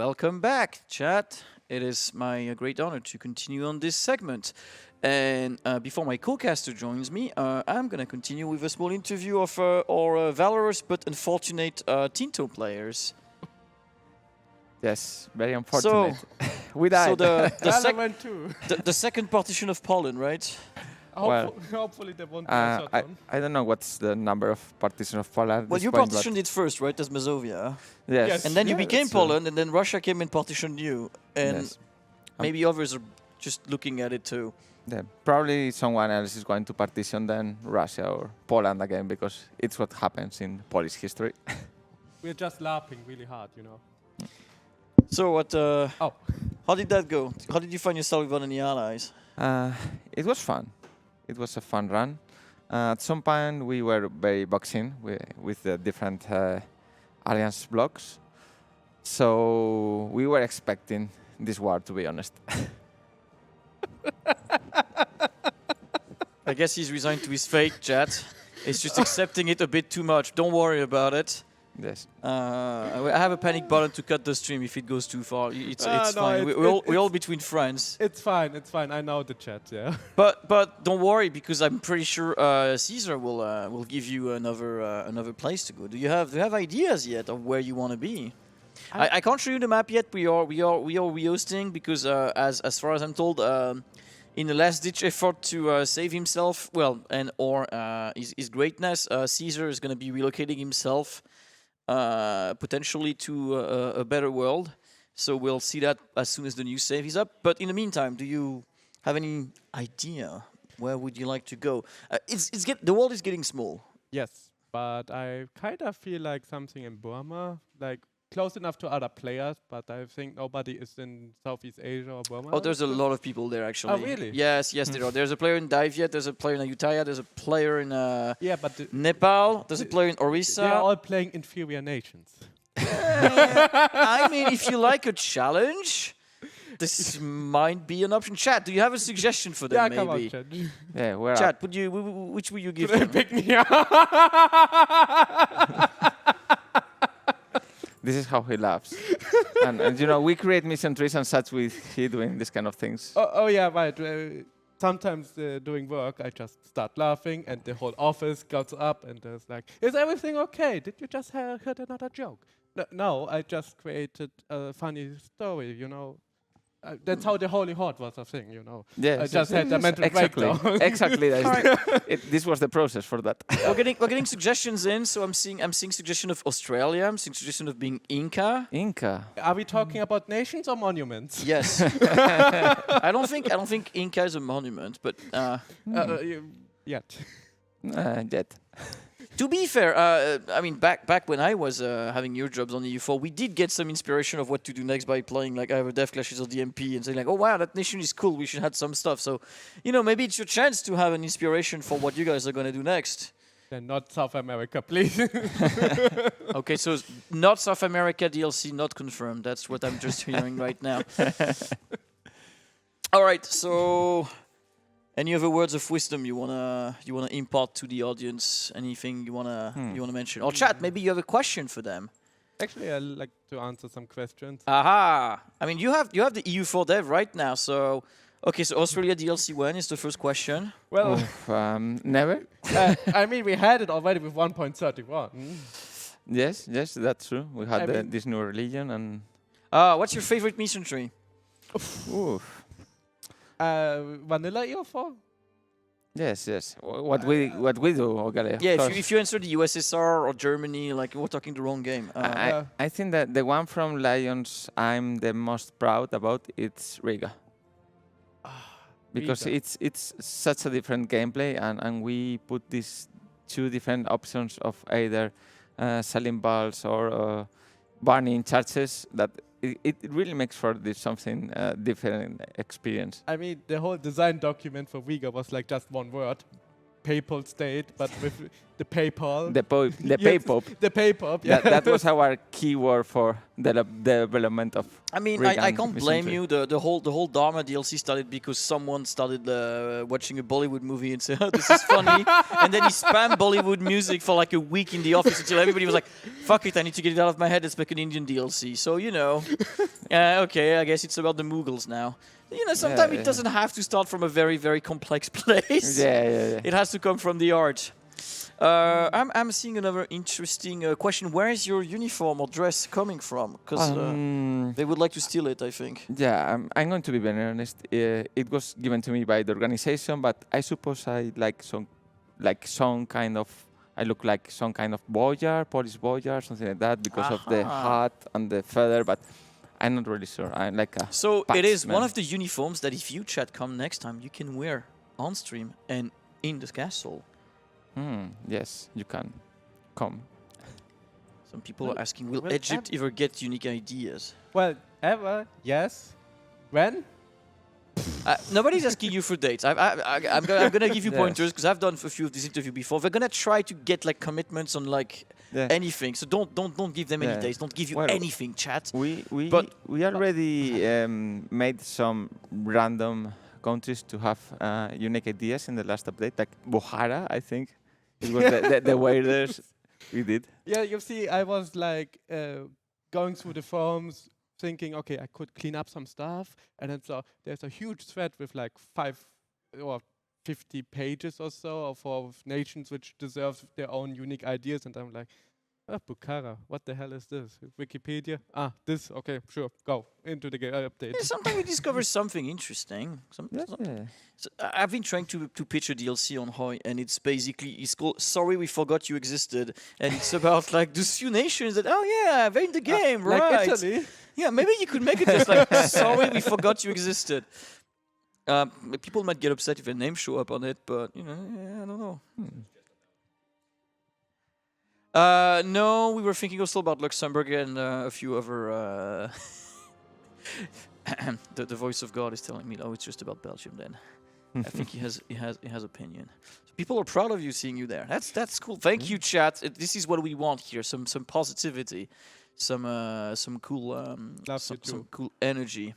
Welcome back, chat. It is my great honor to continue on this segment. And before my co-caster joins me, I'm going to continue with a small interview of our valorous but unfortunate Tinto players. Yes, very unfortunate. We died. So the second partition of Poland, right? Hopefully there won't be a shot one. I don't know what's the number of partitions of Poland. Well, you partitioned it first, right, as Mazovia? Yes. And then you became Poland, and then Russia came and partitioned you. And maybe others are just looking at it too. Yeah, probably someone else is going to partition then Russia or Poland again, because it's what happens in Polish history. We're just laughing really hard, you know. So what? How did that go? How did you find yourself without any allies? It was fun. It was a fun run. At some point, we were very boxed in with the different alliance blocks. So we were expecting this war, to be honest. I guess he's resigned to his fate, chat. He's just accepting it a bit too much. Don't worry about it. Yes. I have a panic button to cut the stream if it goes too far. It's fine. We're all between friends. It's fine. It's fine. I know the chat. Yeah. But don't worry, because I'm pretty sure Caesar will give you another place to go. Do you have ideas yet of where you want to be? I can't show you the map yet. We are rehosting because as far as I'm told, in the last ditch effort to save himself, his greatness, Caesar is going to be relocating himself. Potentially to a better world. So we'll see that as soon as the new save is up. But in the meantime, do you have any idea where would you like to go? The world is getting small. Yes, but I kind of feel like something in Burma, like close enough to other players, but I think nobody is in Southeast Asia or Burma. Oh, there's a lot of people there, actually. Oh, really? Yes, there are. There's a player in Diviet, there's a player in Ayutthaya, there's a player in Nepal, there's a player in Orissa. They're all playing inferior nations. I mean, if you like a challenge, this might be an option. Chat, do you have a suggestion for them, maybe? Come on, Chat. Yeah, where Chat, which would you give them? Pick me up. This is how he laughs. and you know, we create mission trees and such with he doing this kind of things. Oh yeah, right. Sometimes doing work, I just start laughing and the whole office goes up and there's like, is everything okay? Did you just heard another joke? No, I just created a funny story, you know. That's how the Holy Horde was a thing, you know. Yes, I just had a mental breakdown. Exactly. This was the process for that. We're getting suggestions in. So I'm seeing suggestion of Australia. I'm seeing suggestion of being Inca. Are we talking about nations or monuments? Yes. I don't think Inca is a monument, but yet. Yet. To be fair, I mean, back when I was having your jobs on EU4, we did get some inspiration of what to do next by playing like either Death Clashes or DMP and saying like, oh wow, that nation is cool, we should have some stuff. So, you know, maybe it's your chance to have an inspiration for what you guys are going to do next. Then not South America, please. Okay, so not South America DLC, not confirmed. That's what I'm just hearing right now. All right, so... Any other words of wisdom you wanna impart to the audience? Anything you wanna mention? Or chat, maybe you have a question for them. Actually, I'd like to answer some questions. Aha! I mean, you have the EU4 dev right now, so okay. So Australia DLC when is the first question? Well, never. I mean, we had it already with 1.31. Yes, that's true. We had this new religion and. What's your favorite mission tree? Oof. Vanilla EU4? Yes. What we do, okay. Yeah, if you answer the USSR or Germany, like we're talking the wrong game. I think that the one from Lions I'm the most proud about it's Riga. Because Riga. it's such a different gameplay and we put these two different options of either selling balls or burning churches that it really makes for this something different experience. I mean, the whole design document for Riga was like just one word, papal state, but with the PayPal. The Yes, Paypop. The PayPal. Yeah. That was our keyword for the development of. I mean, Rig I and can't blame Mission you. The whole Dharma DLC started because someone started watching a Bollywood movie and said, "Oh, this is funny," and then he spammed Bollywood music for like a week in the office until everybody was like, "Fuck it, I need to get it out of my head. Let's make an Indian DLC." So okay, I guess it's about the Mughals now. Sometimes it doesn't have to start from a very, very complex place. Yeah. It has to come from the art. I'm seeing another interesting question. Where is your uniform or dress coming from? Because they would like to steal it, I think. Yeah, I'm going to be very honest. It was given to me by the organization, but I suppose I some kind of. I look like some kind of boyar, Polish boyar, something like that, because of the hat and the feather. But I'm not really sure. I'm like a. So it is batsman. one of the uniforms that if you chat come next time, you can wear on stream and in the castle. Yes, you can come. Some people are asking, will Egypt ever get unique ideas? Well, ever, yes. When? Nobody's asking you for dates. I'm gonna give you pointers because I've done a few of these interviews before. We're gonna try to get like commitments on like anything. So don't give them any dates. Don't give you anything, chat. We already made some random countries to have unique ideas in the last update, like Bukhara, I think. It was the weirdest we did. Yeah, you see, I was like going through the forums, thinking, okay, I could clean up some stuff, and then saw there's a huge thread with like 5 or 50 pages or so of nations which deserve their own unique ideas, and I'm like, Bukhara, what the hell is this? Wikipedia? This, okay, sure, go into the update. Yeah, sometimes we discover something interesting. So I've been trying to pitch a DLC on Hoi, and it's called "Sorry We Forgot You Existed," and it's about like those few nations that they're in the game, right? Like Italy. Yeah, maybe you could make it just like "Sorry We Forgot You Existed." People might get upset if a name show up on it, but I don't know. No, we were thinking also about Luxembourg and a few other. The voice of God is telling me, "Oh, it's just about Belgium." Then I think he has opinion. So people are proud of you, seeing you there. That's cool. Thank you, chat. This is what we want here. Some positivity, some cool some cool energy.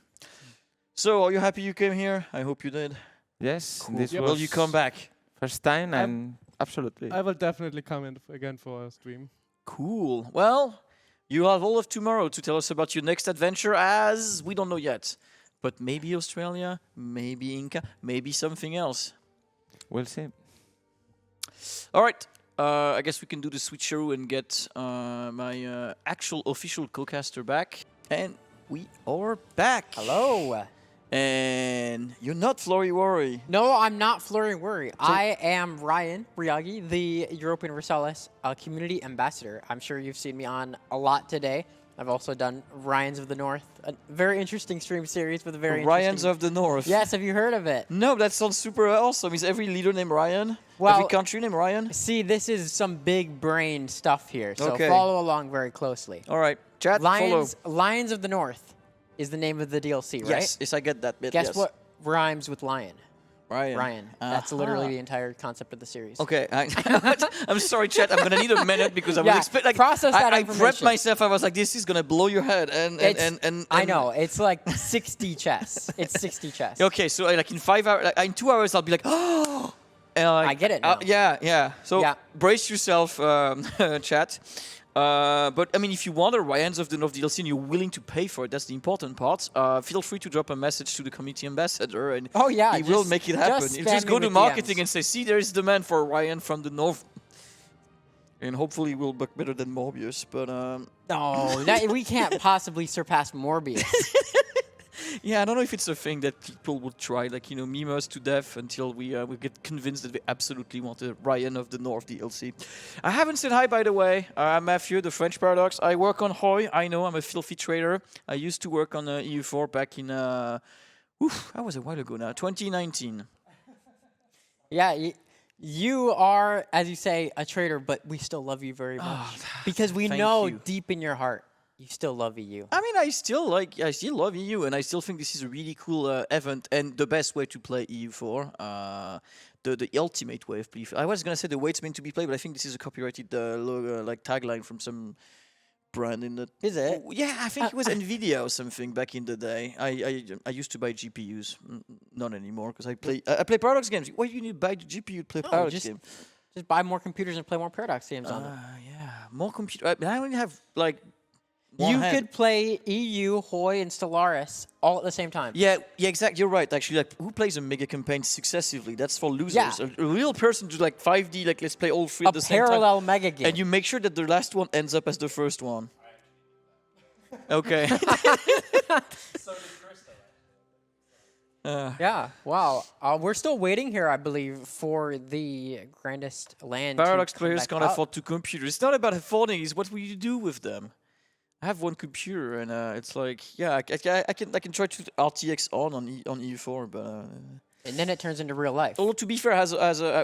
So, are you happy you came here? I hope you did. Yes. Cool. This Will you come back? First time, and absolutely. I will definitely come in again for a stream. Cool. Well, you have all of tomorrow to tell us about your next adventure, as we don't know yet. But maybe Australia, maybe Inca, maybe something else. We'll see. All right. I guess we can do the switcheroo and get my actual official co-caster back. And we are back. Hello. And you're not FlorryWorry. No, I'm not FlorryWorry. I am Ryan Ryagi, the Europa Universalis community ambassador. I'm sure you've seen me on a lot today. I've also done Ryans of the North, a very interesting stream series with a very Ryans of the North. Yes, have you heard of it? No, that sounds super awesome. Is every leader named Ryan? Well, every country named Ryan? See, this is some big brain stuff here, so follow along very closely. All right, chat, follow. Lions of the North is the name of the DLC, right? Yes, I get that bit. Guess what rhymes with lion? Ryan. That's literally the entire concept of the series. Okay, I'm sorry, chat. I'm gonna need a minute because I was expecting. Process that I information. prepped myself. I was like, this is gonna blow your head, and I know it's like 60 chess. It's 60 chess. Okay, so like in 5 hours, in 2 hours, I'll be like, oh. And like, I get it now. Yeah. So brace yourself, chat. But I mean, if you want a Ryans of the North DLC and you're willing to pay for it, that's the important part. Feel free to drop a message to the community ambassador, and he will make it happen. Just go to marketing and say, "See, there is demand for Ryan from the North," and hopefully we'll look better than Morbius. But no, we can't possibly surpass Morbius. Yeah, I don't know if it's a thing that people would try, like, meme us to death until we get convinced that we absolutely want a Ryan of the North DLC. I haven't said hi, by the way. I'm Mathieu, the French Paradox. I work on Hoi. I know I'm a filthy trader. I used to work on EU4 back in, that was a while ago now, 2019. Yeah, you are, as you say, a traitor, but we still love you very much. Because we know deep in your heart, you still love EU. I mean, I still love EU, and I still think this is a really cool event and the best way to play EU4. the ultimate way of play. I was gonna say the way it's meant to be played, but I think this is a copyrighted logo, like tagline from some brand in the. Is it? Yeah, I think it was Nvidia or something back in the day. I used to buy GPUs, not anymore because I play Paradox games. Why do you need to buy the GPU to play Paradox games? Just buy more computers and play more Paradox games on them. Yeah, more computer. I only have like. You could play EU, Hoi, and Stellaris all at the same time. Yeah, exactly. You're right. Actually, like, who plays a mega campaign successively? That's for losers. Yeah. A real person to like 5D, like let's play all three at the same time. A parallel mega game. And you make sure that the last one ends up as the first one. Okay. Yeah. Wow. We're still waiting here, I believe, for the Grandest Lan. Paradox to come players back can't up. afford two computers. It's not about affording; it's what will you do with them. I have one computer, and it's like, yeah, I can try to RTX on EU4, but. And then it turns into real life. Although to be fair,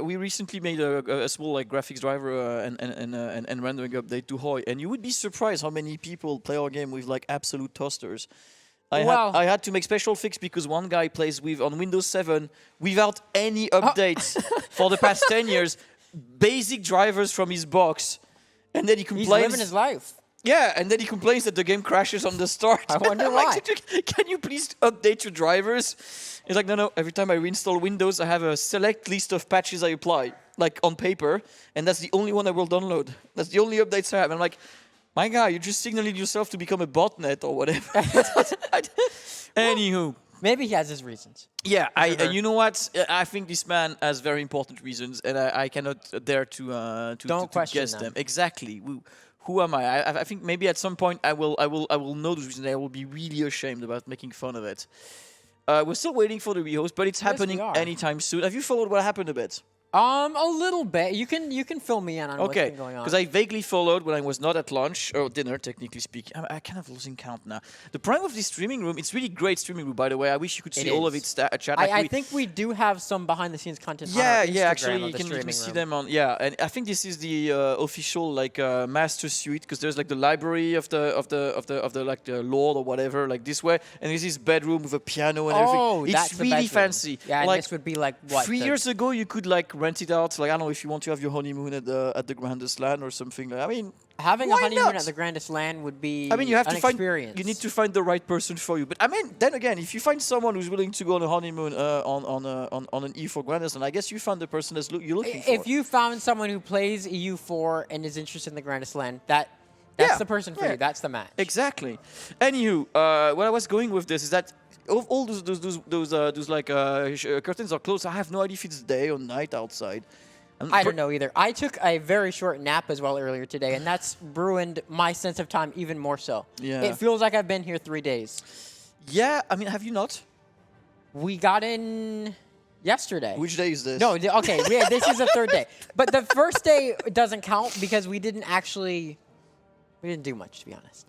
we recently made a small like graphics driver and rendering update to Hoi, and you would be surprised how many people play our game with like absolute toasters. I had to make special fix because one guy plays on Windows 7 without any updates for the past 10 years, basic drivers from his box, and then he complains. He's living his life. Yeah, and then he complains that the game crashes on the start. I wonder why. Can you please update your drivers? He's like, no. Every time I reinstall Windows, I have a select list of patches I apply, like on paper, and that's the only one I will download. That's the only updates I have. I'm like, my guy, you're just signaling yourself to become a botnet or whatever. Anywho. Maybe he has his reasons. Yeah, and you know what? I think this man has very important reasons, and I cannot dare to guess them. Exactly. Who am I? I think maybe at some point I will know those reasons. I will be really ashamed about making fun of it. We're still waiting for the rehost, but it's happening anytime soon. Have you followed what happened a bit? A little bit. You can fill me in on what's been going on. Because I vaguely followed when I was not at lunch or dinner, technically speaking. I'm kind of losing count now. The prime of this streaming room, it's really great streaming room, by the way. I wish you could see all of its chat. I think we do have some behind-the-scenes content. Yeah, on our Instagram actually, you can see them on. Yeah, and I think this is the official like master suite because there's like the library of the like the lord or whatever, like this way, and there's this bedroom with a piano and everything. That's it's really fancy. Yeah, like, and this would be like what 3 years ago you could like rent it out. Like I don't know if you want to have your honeymoon at the Grandest Lan or something. I mean, having a why honeymoon not? at the Grandest Lan would be. I mean, you have an to find. experience. You need to find the right person for you. But I mean, then again, if you find someone who's willing to go on a honeymoon on an EU4 Grandest Lan, I guess you found the person that's you're looking for. If you found someone who plays EU4 and is interested in the Grandest Lan, that's the person for you. That's the match. Exactly. Anywho, where I was going with this is that all those like curtains are closed. I have no idea if it's day or night outside. I don't know either. I took a very short nap as well earlier today, and that's ruined my sense of time even more so. Yeah. It feels like I've been here 3 days. Yeah, I mean, have you not? We got in yesterday. Which day is this? No, okay, this is the third day. But the first day doesn't count because we didn't do much, to be honest.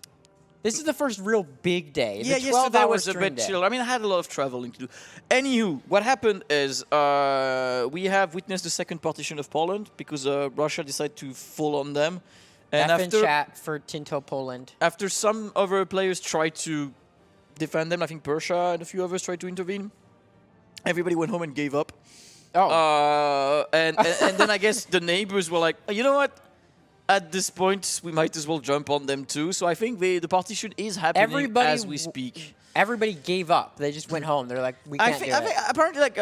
This is the first real big day. Yeah, yesterday was a bit chill. I mean, I had a lot of traveling to do. Anywho, what happened is we have witnessed the second partition of Poland because Russia decided to fall on them. And F in chat for Tinto Poland. After some other players tried to defend them, I think Persia and a few others tried to intervene. Everybody went home and gave up. Oh. And then I guess the neighbors were like, you know what? At this point, we might as well jump on them too. So I think the partition is happening as we speak. Everybody gave up. They just went home. They're like, we can't do it. Apparently, like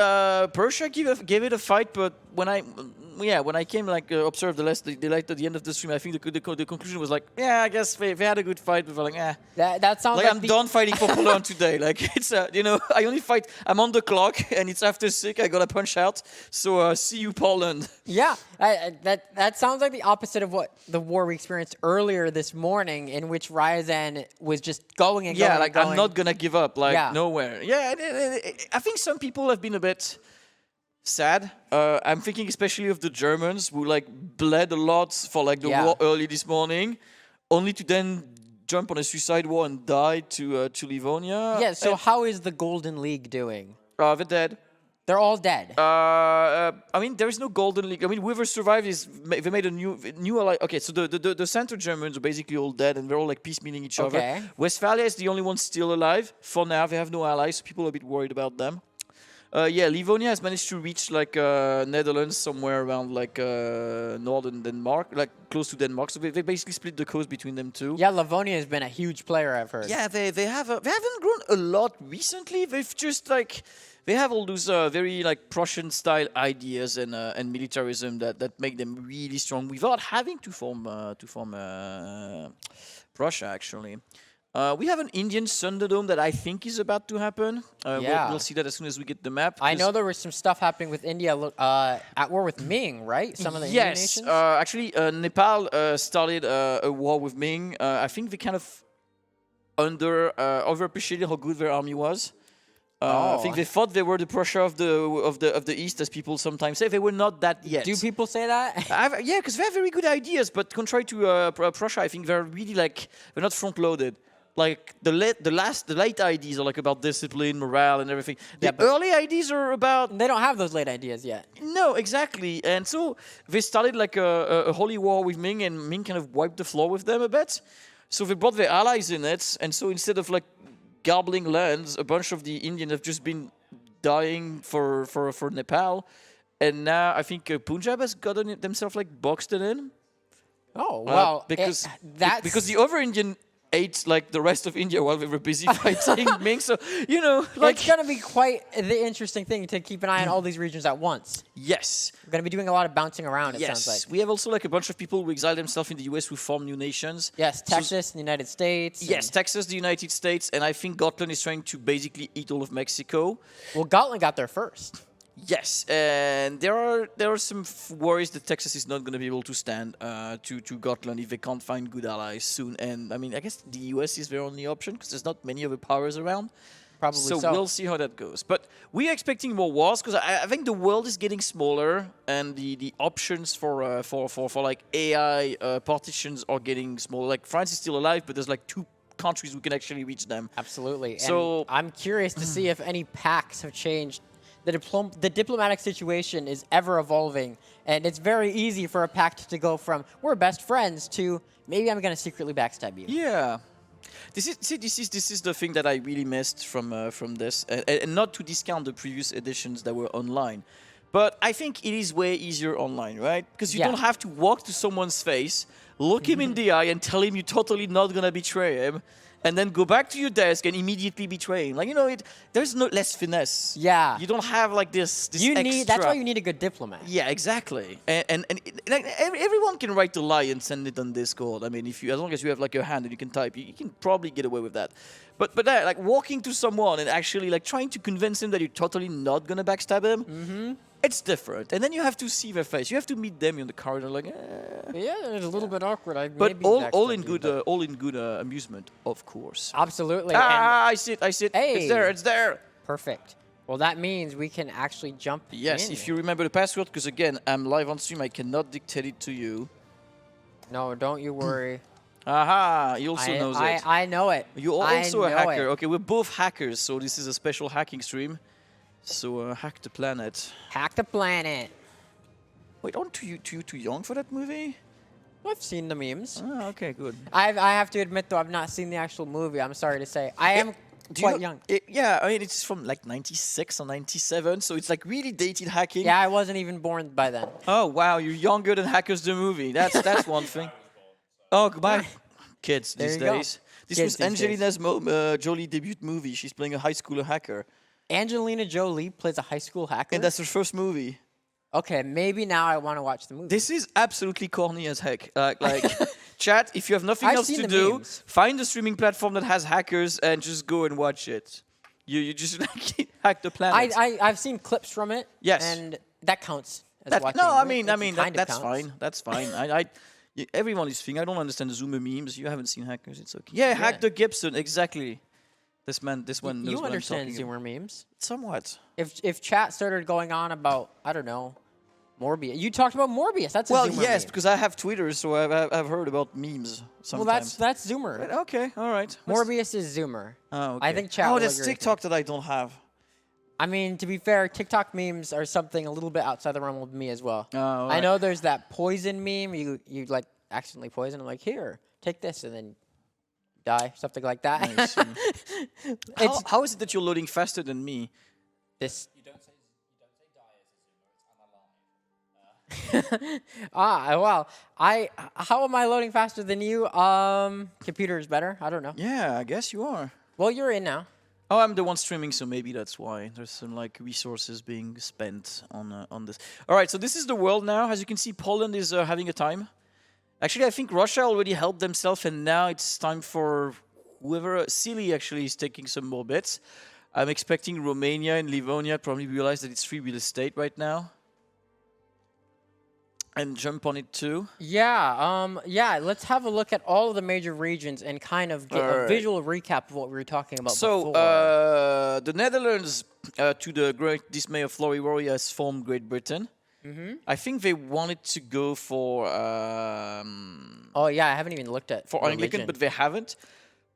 Persia gave it a fight, but when I came like observe the light at the end of the stream, I think the conclusion was like, yeah, I guess they had a good fight, but we're like, eh. That sounds like I'm done fighting for Poland today. Like it's I only fight. I'm on the clock, and it's after 6. I gotta punch out. So see you, Poland. Yeah, that sounds like the opposite of what the war we experienced earlier this morning, in which Ryazan was just going and going. Yeah, like I'm not gonna give up. Like nowhere. Yeah, I think some people have been a bit sad. I'm thinking especially of the Germans who like bled a lot for like the war early this morning, only to then jump on a suicide war and die to Livonia. Yeah. So how is the Golden League doing? They're dead. They're all dead. I mean, there is no Golden League. I mean, whoever survived they made a new ally. Okay, so the Center Germans are basically all dead, and they're all like peace meaning each other. Westphalia is the only one still alive. For now, they have no allies, so people are a bit worried about them. Yeah, Livonia has managed to reach like Netherlands somewhere around like northern Denmark, like close to Denmark. So they basically split the coast between them two. Yeah, Livonia has been a huge player, I've heard. Yeah, they haven't grown a lot recently. They've just like they have all those very like Prussian style ideas and militarism that make them really strong without having to form Prussia actually. We have an Indian Thunderdome that I think is about to happen. We'll see that as soon as we get the map. I know there was some stuff happening with India at war with Ming, right? Some of the Indian nations? Actually, Nepal started a war with Ming. I think they kind of overappreciated how good their army was. I think they thought they were the Prussia of the East, as people sometimes say. They were not that yet. Do people say that? Yeah, because they have very good ideas, but contrary to Prussia, I think they're really like they're not front-loaded. Like the late ideas are like about discipline, morale, and everything. The early ideas are about. They don't have those late ideas yet. No, exactly. And so they started like a holy war with Ming, and Ming kind of wiped the floor with them a bit. So they brought their allies in it, and so instead of like gobbling lands, a bunch of the Indians have just been dying for Nepal, and now I think Punjab has gotten themselves like boxed it in. Oh well, because the other Indian ate like the rest of India while they were busy fighting Ming. So like it's gonna be quite the interesting thing to keep an eye on all these regions at once. Yes, we're gonna be doing a lot of bouncing around. It sounds like we have also like a bunch of people who exile themselves in the US who form new nations. Yes, Texas, the United States. Yes, Texas, the United States, and I think Gotland is trying to basically eat all of Mexico. Well, Gotland got there first. Yes, and there are some worries that Texas is not going to be able to stand to Gotland if they can't find good allies soon. And I mean, I guess the US is their only option because there's not many other powers around. Probably so. We'll see how that goes. But we are expecting more wars because I think the world is getting smaller and the options for like AI partitions are getting smaller. Like France is still alive, but there's like 2 countries who can actually reach them. Absolutely. So and I'm curious to see if any pacts have changed. The diplomatic situation is ever evolving, and it's very easy for a pact to go from we're best friends to maybe I'm going to secretly backstab you. Yeah, this is the thing that I really missed from this, and not to discount the previous editions that were online, but I think it is way easier online, right? Because you don't have to walk to someone's face, look him in the eye, and tell him you're totally not going to betray him. And then go back to your desk and immediately betray him. Like, there's no less finesse. Yeah. You don't have like this extra. That's why you need a good diplomat. Yeah, exactly. And like, everyone can write a lie and send it on Discord. I mean, as long as you have like a hand and you can type, you can probably get away with that. But like walking to someone and actually like trying to convince him that you're totally not gonna backstab him. It's different, and then you have to see their face. You have to meet them in the corridor, like. Yeah, it's a little bit awkward. But all in good amusement, of course. Absolutely. I see it. Hey. It's there. Perfect. Well, that means we can actually jump Yes, in. if you remember the password, because again, I'm live on stream. I cannot dictate it to you. No, don't you worry. Aha, he also knows it. I know it. You're also a hacker. Okay, we're both hackers, so this is a special hacking stream. So hack the planet. Hack the planet. Wait, aren't you too young for that movie? I've seen the memes. Oh, okay, good. I have to admit, though, I've not seen the actual movie. I'm sorry to say. I am quite young. Yeah, I mean, it's from like 96 or 97, so it's like really dated hacking. Yeah, I wasn't even born by then. Oh, wow, you're younger than Hackers the movie. That's one thing. Oh, goodbye. Kids these days. This was Angelina Jolie's debut movie. She's playing a high schooler hacker. Angelina Jolie plays a high school hacker? And that's her first movie. Okay, maybe now I want to watch the movie. This is absolutely corny as heck. Like chat, if you have nothing else to do, memes. Find a streaming platform that has hackers and just go and watch it. You just like, hack the planet. I've seen clips from it. Yes. And that counts as watching. No, I it. mean that's counts. fine. That's fine. Everyone is thinking. I don't understand the Zoomer memes. You haven't seen hackers. It's okay. Yeah, hack the Gibson. Exactly. This one knows what I'm talking understand about. Zoomer memes? Somewhat. If chat started going on about, I don't know, Morbius. You talked about Morbius. That's a Zoomer yes, meme. because I have Twitter, so I've heard about memes sometimes. Well, that's Zoomer. Okay, all right. Morbius is Zoomer. Oh, okay. I think chat will that's agree with TikTok that I don't have. I mean, to be fair, TikTok memes are something a little bit outside the realm of me as well. Oh, I know there's that poison meme. You like accidentally poison. I'm like, here, take this, and then die, something like that. Nice. How is it that you're loading faster than me? This. You don't say Well, how am I loading faster than you? Computer is better. I don't know. Yeah, I guess you are. Well, you're in now. Oh, I'm the one streaming, so maybe that's why. There's some like resources being spent on this. All right, so this is the world now. As you can see, Poland is having a time. Actually, I think Russia already helped themselves, and now it's time for whoever. Silly actually is taking some more bets. I'm expecting Romania and Livonia probably realize that it's free real estate right now. And jump on it too. Yeah, let's have a look at all of the major regions and kind of get a visual recap of what we were talking about before. The Netherlands, to the great dismay of FlorryWorry, has formed Great Britain. I think they wanted to go for... oh, yeah, I haven't even looked at for Anglican, but they haven't.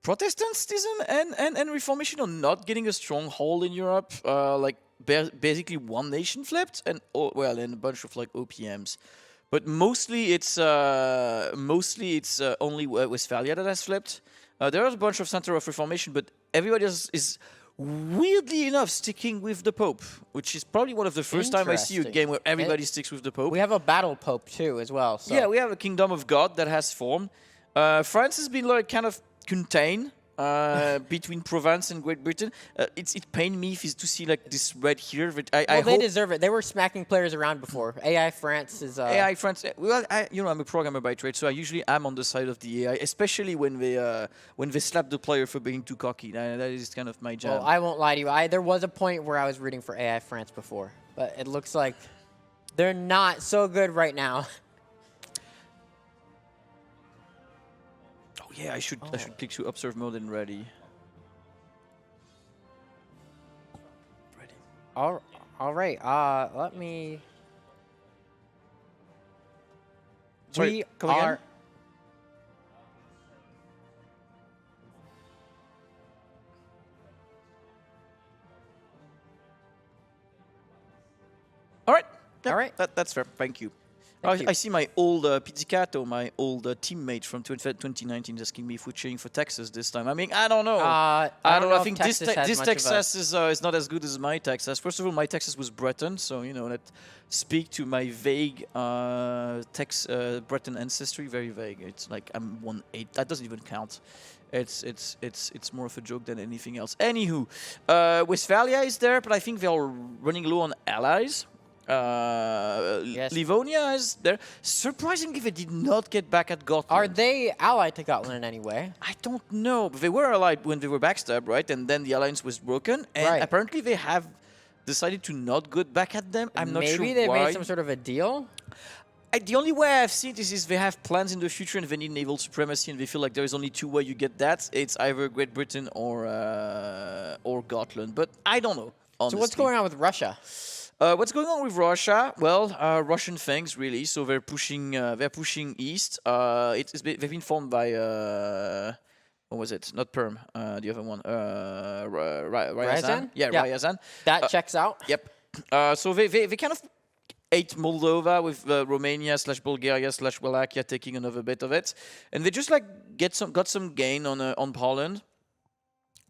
Protestantism and Reformation are not getting a stronghold in Europe. Like, basically one nation flipped, and and a bunch of like OPMs. But mostly it's only Westphalia that has flipped. There are a bunch of center of Reformation, but everybody else is weirdly enough sticking with the Pope, which is probably one of the first time I see a game where everybody sticks with the Pope. We have a battle Pope too, as well. So. Yeah, we have a Kingdom of God that has formed. France has been like kind of contained between Provence and Great Britain. It pained me to see like this red here. But they deserve it. They were smacking players around before. AI France is. AI France. Well, I'm a programmer by trade, so I usually am on the side of the AI, especially when they slap the player for being too cocky. That is kind of my jam. Well, I won't lie to you. There was a point where I was rooting for AI France before, but it looks like they're not so good right now. Yeah, I should click to observe mode and ready. All right. Let me. Sorry, come again? All right. Yep, all right. That's fair. Thank you. I see my old pizzicato, my old teammate from 2019 asking me if we're cheering for Texas this time. I mean, I don't know. I don't know. I think this Texas is not as good as my Texas. First of all, my Texas was Breton, so that speak to my vague Breton ancestry. Very vague. It's like I'm 1/8. That doesn't even count. It's more of a joke than anything else. Anywho, Westphalia is there, but I think they are running low on allies. Yes. Livonia is there. Surprisingly, they did not get back at Gotland. Are they allied to Gotland in any way? I don't know. But they were allied when they were backstabbed, right? And then the alliance was broken. And apparently they have decided to not go back at them. I'm not sure why. Maybe they made some sort of a deal? The only way I've seen this is they have plans in the future and they need naval supremacy, and they feel like there is only two ways you get that. It's either Great Britain or Gotland. But I don't know, honestly. So what's going on with Russia? What's going on with Russia? Well, Russian things really. So they're pushing east. They've been formed by what was it? Not Perm. The other one. Ryazan. Yeah, Ryazan. That checks out. Yep. So they kind of ate Moldova with Romania / Bulgaria / Wallachia taking another bit of it, and they just like got some gain on Poland.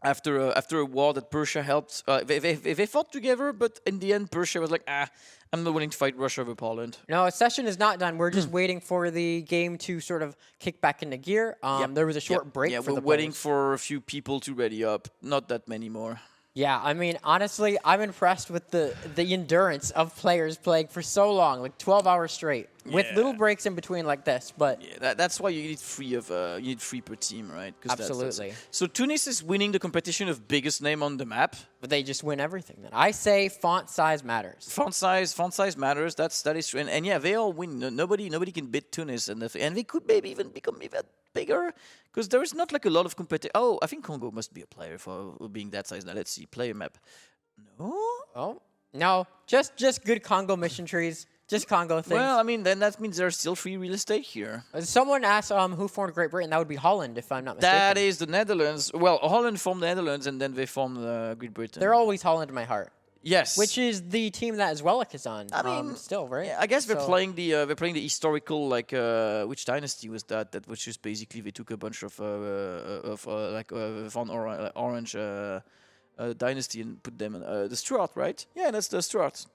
After a war that Persia helped, they fought together, but in the end, Persia was like, I'm not willing to fight Russia over Poland. No, session is not done. We're just waiting for the game to sort of kick back into gear. There was a short break for the we're waiting for a few people to ready up. Not that many more. Yeah, I mean, honestly, I'm impressed with the endurance of players playing for so long, like 12 hours straight, with little breaks in between like this. But that's why you need three per team, right? Absolutely. So Tunis is winning the competition of biggest name on the map, but they just win everything. Then I say font size matters. Font size matters. That is true. And yeah, they all win. Nobody can beat Tunis, and they could maybe even become even bigger, because there is not like a lot of competition. Oh, I think Congo must be a player for being that size. Now let's see, player map. No. Oh no, just good Congo mission trees, just Congo things. Well, I mean, then that means there's still free real estate here. Someone asked who formed Great Britain. That would be Holland, if I'm not mistaken. That is the Netherlands. Well, Holland formed the Netherlands, and then they formed Great Britain. They're always Holland in my heart. Yes, which is the team that Zwellick is on. I mean, still right. Yeah, I guess they're playing the historical, like which dynasty was that? That was just basically they took a bunch of Von Orange dynasty and put them in the Stuart, right? Yeah, that's the Stuart.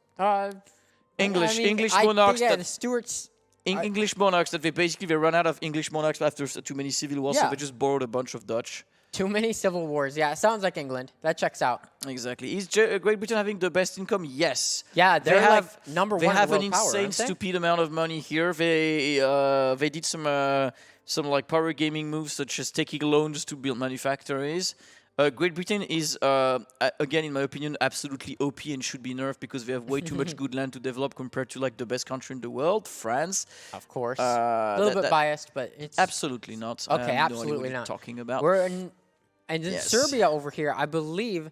English I monarchs think, yeah, that the Stuarts. English monarchs that they run out of English monarchs after too many civil wars, so Yeah. they just borrowed a bunch of Dutch. Too many civil wars. Yeah, it sounds like England. That checks out. Exactly. Is Great Britain having the best income? Yes. Yeah, they're have like number they one have an world power, insane, aren't they? stupid amount of money here. They did some like power gaming moves, such as taking loans to build manufactories. Great Britain is, again, in my opinion, absolutely OP and should be nerfed because they have way too much good land to develop compared to like the best country in the world, France. Of course. A little bit biased, but it's Absolutely not. Okay, I have no idea absolutely what you're not. talking about. We're in, and then Yes. Serbia over here, I believe,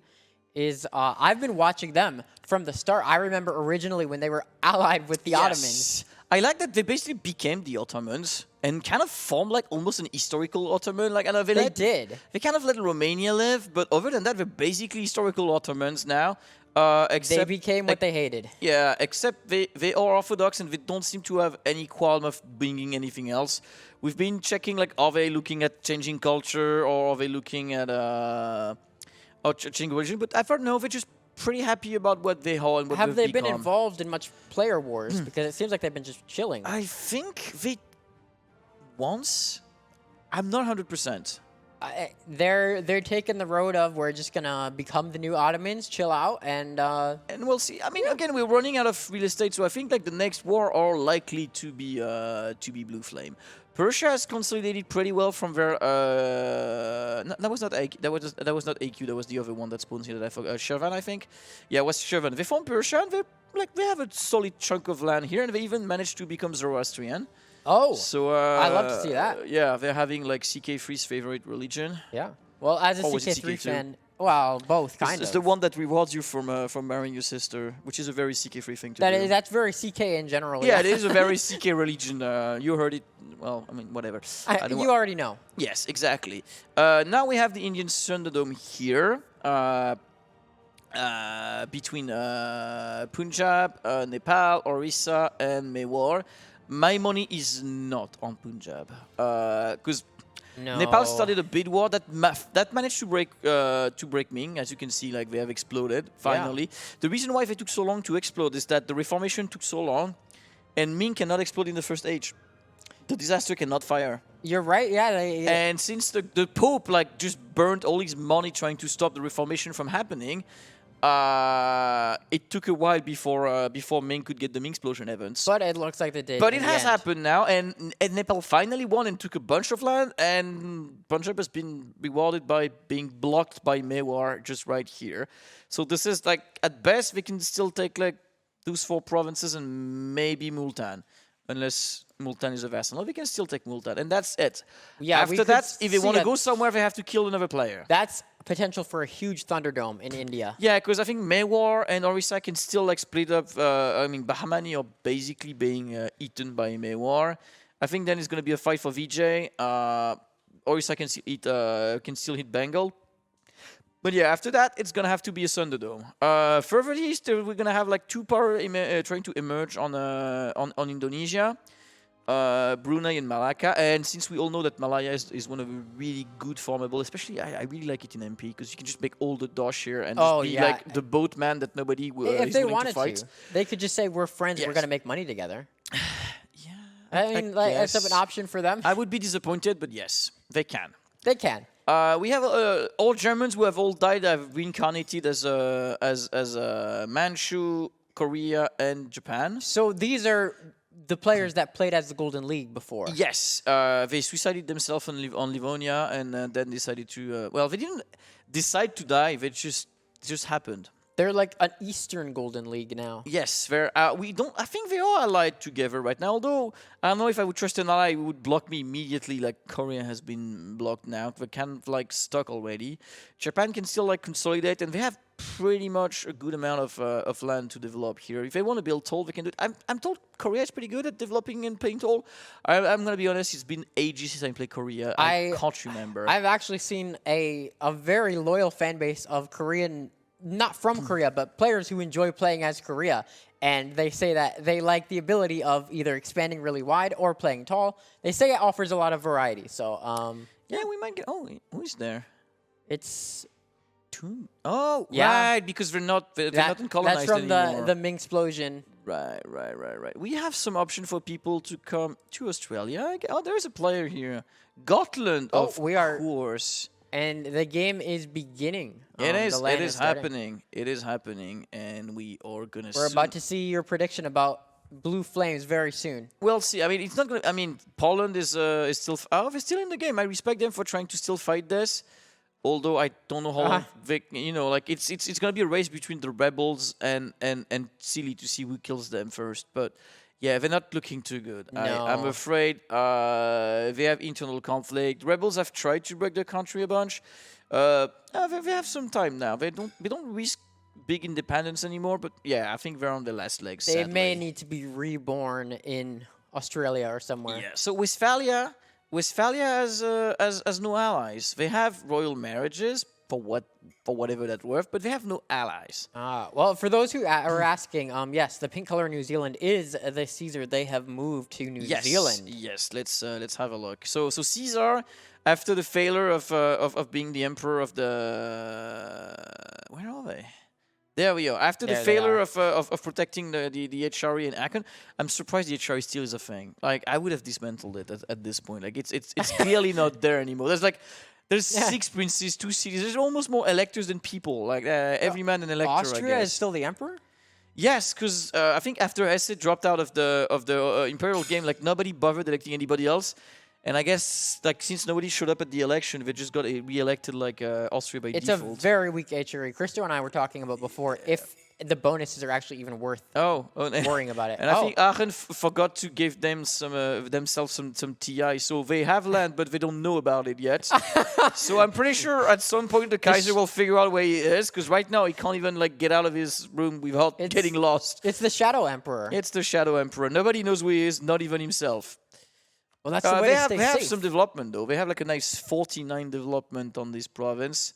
is I've been watching them from the start. I remember originally when they were allied with the Ottomans. I like that they basically became the Ottomans and kind of formed like almost an historical Ottoman. Like, I know They did. They kind of let Romania live, but other than that, they're basically historical Ottomans now. They Except became what they hated. yeah, except they are Orthodox and they don't seem to have any qualm of bringing anything else. We've been checking like, are they looking at changing culture or are they looking at changing religion? But I've heard no, they're just pretty happy about what they are and what Have they they've been become. involved in much player wars? Because it seems like they've been just chilling. I think they once. I'm not 100%. They're taking the road of we're just gonna become the new Ottomans, chill out, and And we'll see. I mean, again, we're running out of real estate, so I think like the next war are likely to be Blue Flame. Persia has consolidated pretty well from their. That was not AQ. That was not AQ. That was the other one that spawns here that I forgot. Shirvan, I think. Yeah, it was Shirvan. They formed Persia, and they have a solid chunk of land here, and they even managed to become Zoroastrian. oh, So I love to see that. Yeah, they're having like CK3's favorite religion. yeah. Well, as a Or was it CK3 CK2? fan, well, both kind It's of. the one that rewards you from marrying your sister, which is a very CK3 thing to do. That's very CK in general. Yeah, it is a very CK religion. You heard it. Well, I mean, whatever. I don't You already know. Yes, exactly. Now we have the Indian Thunderdome here. Between Punjab, Nepal, Orissa, and Mewar. My money is not on Punjab because No. Nepal started a bid war that managed to break Ming. As you can see, like they have exploded finally. The reason why they took so long to explode is that the Reformation took so long, and Ming cannot explode in the first age. The disaster cannot fire. You're right. Yeah. And since the Pope like just burned all his money trying to stop the Reformation from happening, it took a while before Ming could get the Ming explosion events. But it looks like they did. But in it the has end. happened now, and Nepal finally won and took a bunch of land, and Punjab has been rewarded by being blocked by Mewar just right here. So this is like, at best, we can still take like those 4 provinces and maybe Multan, unless Multan is a vassal. No, we can still take Multan, and that's it. Yeah, we After could that, if they see want to a- go somewhere, they have to kill another player. That's potential for a huge Thunderdome in India. Yeah, because I think Mewar and Orissa can still like split up. I mean, Bahmani are basically being eaten by Mewar. I think then it's going to be a fight for VJ. Orissa can still hit Bengal. But yeah, after that, it's going to have to be a Thunderdome. Further east, we're going to have like 2 power trying to emerge on Indonesia. Brunei and Malacca, and since we all know that Malaya is one of a really good formable, especially I really like it in MP because you can just make all the dosh here and just be like the boatman that nobody If is they willing wanted to fight. they could just say we're friends. We're Yes. gonna make money together. Yeah, I mean, like, that's guess. an option for them. I would be disappointed, but yes, they can. They can. We have all Germans who have all died have reincarnated as Manchu, Korea, and Japan. So these are the players that played as the Golden League before. Yes, they suicided themselves on Livonia and then decided to. Well, they didn't decide to die. They just happened. They're like an Eastern Golden League now. Yes, they're. We don't. I think they are allied together right now. Although I don't know if I would trust an ally who would block me immediately. Like Korea has been blocked now. They're kind of like stuck already. Japan can still like consolidate, and they have pretty much a good amount of land to develop here. If they want to build toll, they can do it. I'm told Korea is pretty good at developing and paying toll. I'm gonna be honest. It's been ages since I played Korea. I can't remember. I've actually seen a very loyal fan base of Korean, not from Korea, but players who enjoy playing as Korea. And they say that they like the ability of either expanding really wide or playing tall. They say it offers a lot of variety. So, yeah, we might get. Oh, who is there? it's Oh, Yeah. right, because they're not colonized that's from anymore. the Ming explosion. Right. We have some option for people to come to Australia. Oh, there's a player here. Gotland, Oh, of we are- course. And the game is beginning. It The is. land It is starting. happening. It is happening, and we are gonna. We're soon- about to see your prediction about Blue Flames very soon. We'll see. I mean, it's not gonna. I mean, Poland is still. They're still in the game. I respect them for trying to still fight this. Although I don't know how long. Like it's gonna be a race between the rebels and Silly to see who kills them first. But yeah, they're not looking too good. I'm No. afraid they have internal conflict. Rebels have tried to break their country a bunch. They have some time now. They don't risk big independence anymore. But yeah, I think they're on the last legs. They may sadly. need to be reborn in Australia or somewhere. Yeah. So Westphalia has no allies. They have royal marriages for whatever that's worth, but they have no allies. Well, for those who are asking, yes, the pink color New Zealand is the Caesar. They have moved to New Zealand. Yes. Let's have a look. So Caesar, after the failure of being the emperor of the where are they? There we are. After the There they failure are. of protecting the HRE in Aachen, I'm surprised the HRE still is a thing. Like I would have dismantled it at this point. Like it's clearly not there anymore. There's 6 princes, 2 cities. There's almost more electors than people. Like every man an elector. I Austria guess. is still the emperor? Yes, because I think after Hesse dropped out of the Imperial game, like nobody bothered electing anybody else. And I guess like since nobody showed up at the election, they just got re-elected like Austria by It's default. a very weak HRE. Christo and I were talking about before if the bonuses are actually even worth worrying about it. And I think Aachen forgot to give them themselves some TI, so they have land, but they don't know about it yet. So I'm pretty sure at some point the Kaiser will figure out where he is, because right now he can't even like get out of his room without getting lost. It's the Shadow Emperor. It's the Shadow Emperor. Nobody knows who he is, not even himself. Well, that's the way to stay they have safe. some development though. They have like a nice 49 development on this province.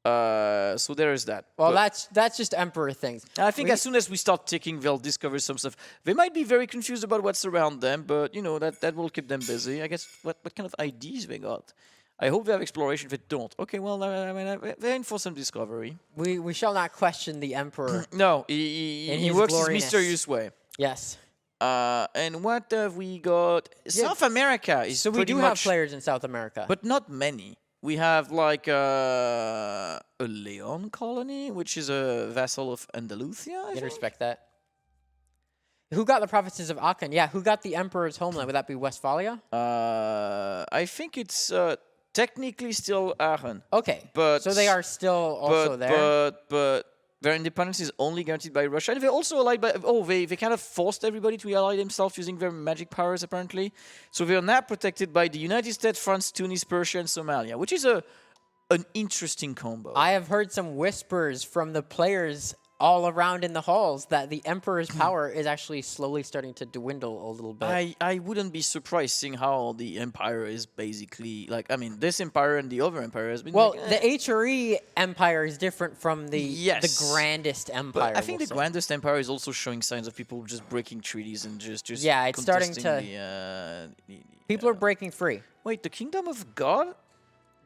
So there is that. Well, But that's just Emperor things. I think as soon as we start ticking, they'll discover some stuff. They might be very confused about what's around them, but you know that will keep them busy. I guess what kind of ideas they got. I hope they have exploration. If they don't, okay, well, I mean, they're in for some discovery. We shall not question the Emperor. No, he his works his gloriness. mysterious way. Yes. And what have we got? South America is So we pretty do have much, players in South America. but not many. We have like a Leon colony, which is a vassal of Andalusia. I I can think. respect that. Who got the provinces of Aachen? Yeah, who got the Emperor's homeland? Would that be Westphalia? I think it's technically still Aachen. Okay. But so they are still also there. But their independence is only guaranteed by Russia. And they're also allied by... Oh, they kind of forced everybody to ally themselves using their magic powers, apparently. So they are now protected by the United States, France, Tunis, Persia, and Somalia, which is an interesting combo. I have heard some whispers from the players all around in the halls that the Emperor's power is actually slowly starting to dwindle a little bit. I wouldn't be surprised seeing how the Empire is basically... Like, I mean, this Empire and the other Empire has been... Well, like, the HRE Empire is different from the Grandest Empire. But I think we'll the say. Grandest Empire is also showing signs of people just breaking treaties and just Yeah, it's starting contesting to- the People are breaking free. Wait, the Kingdom of God?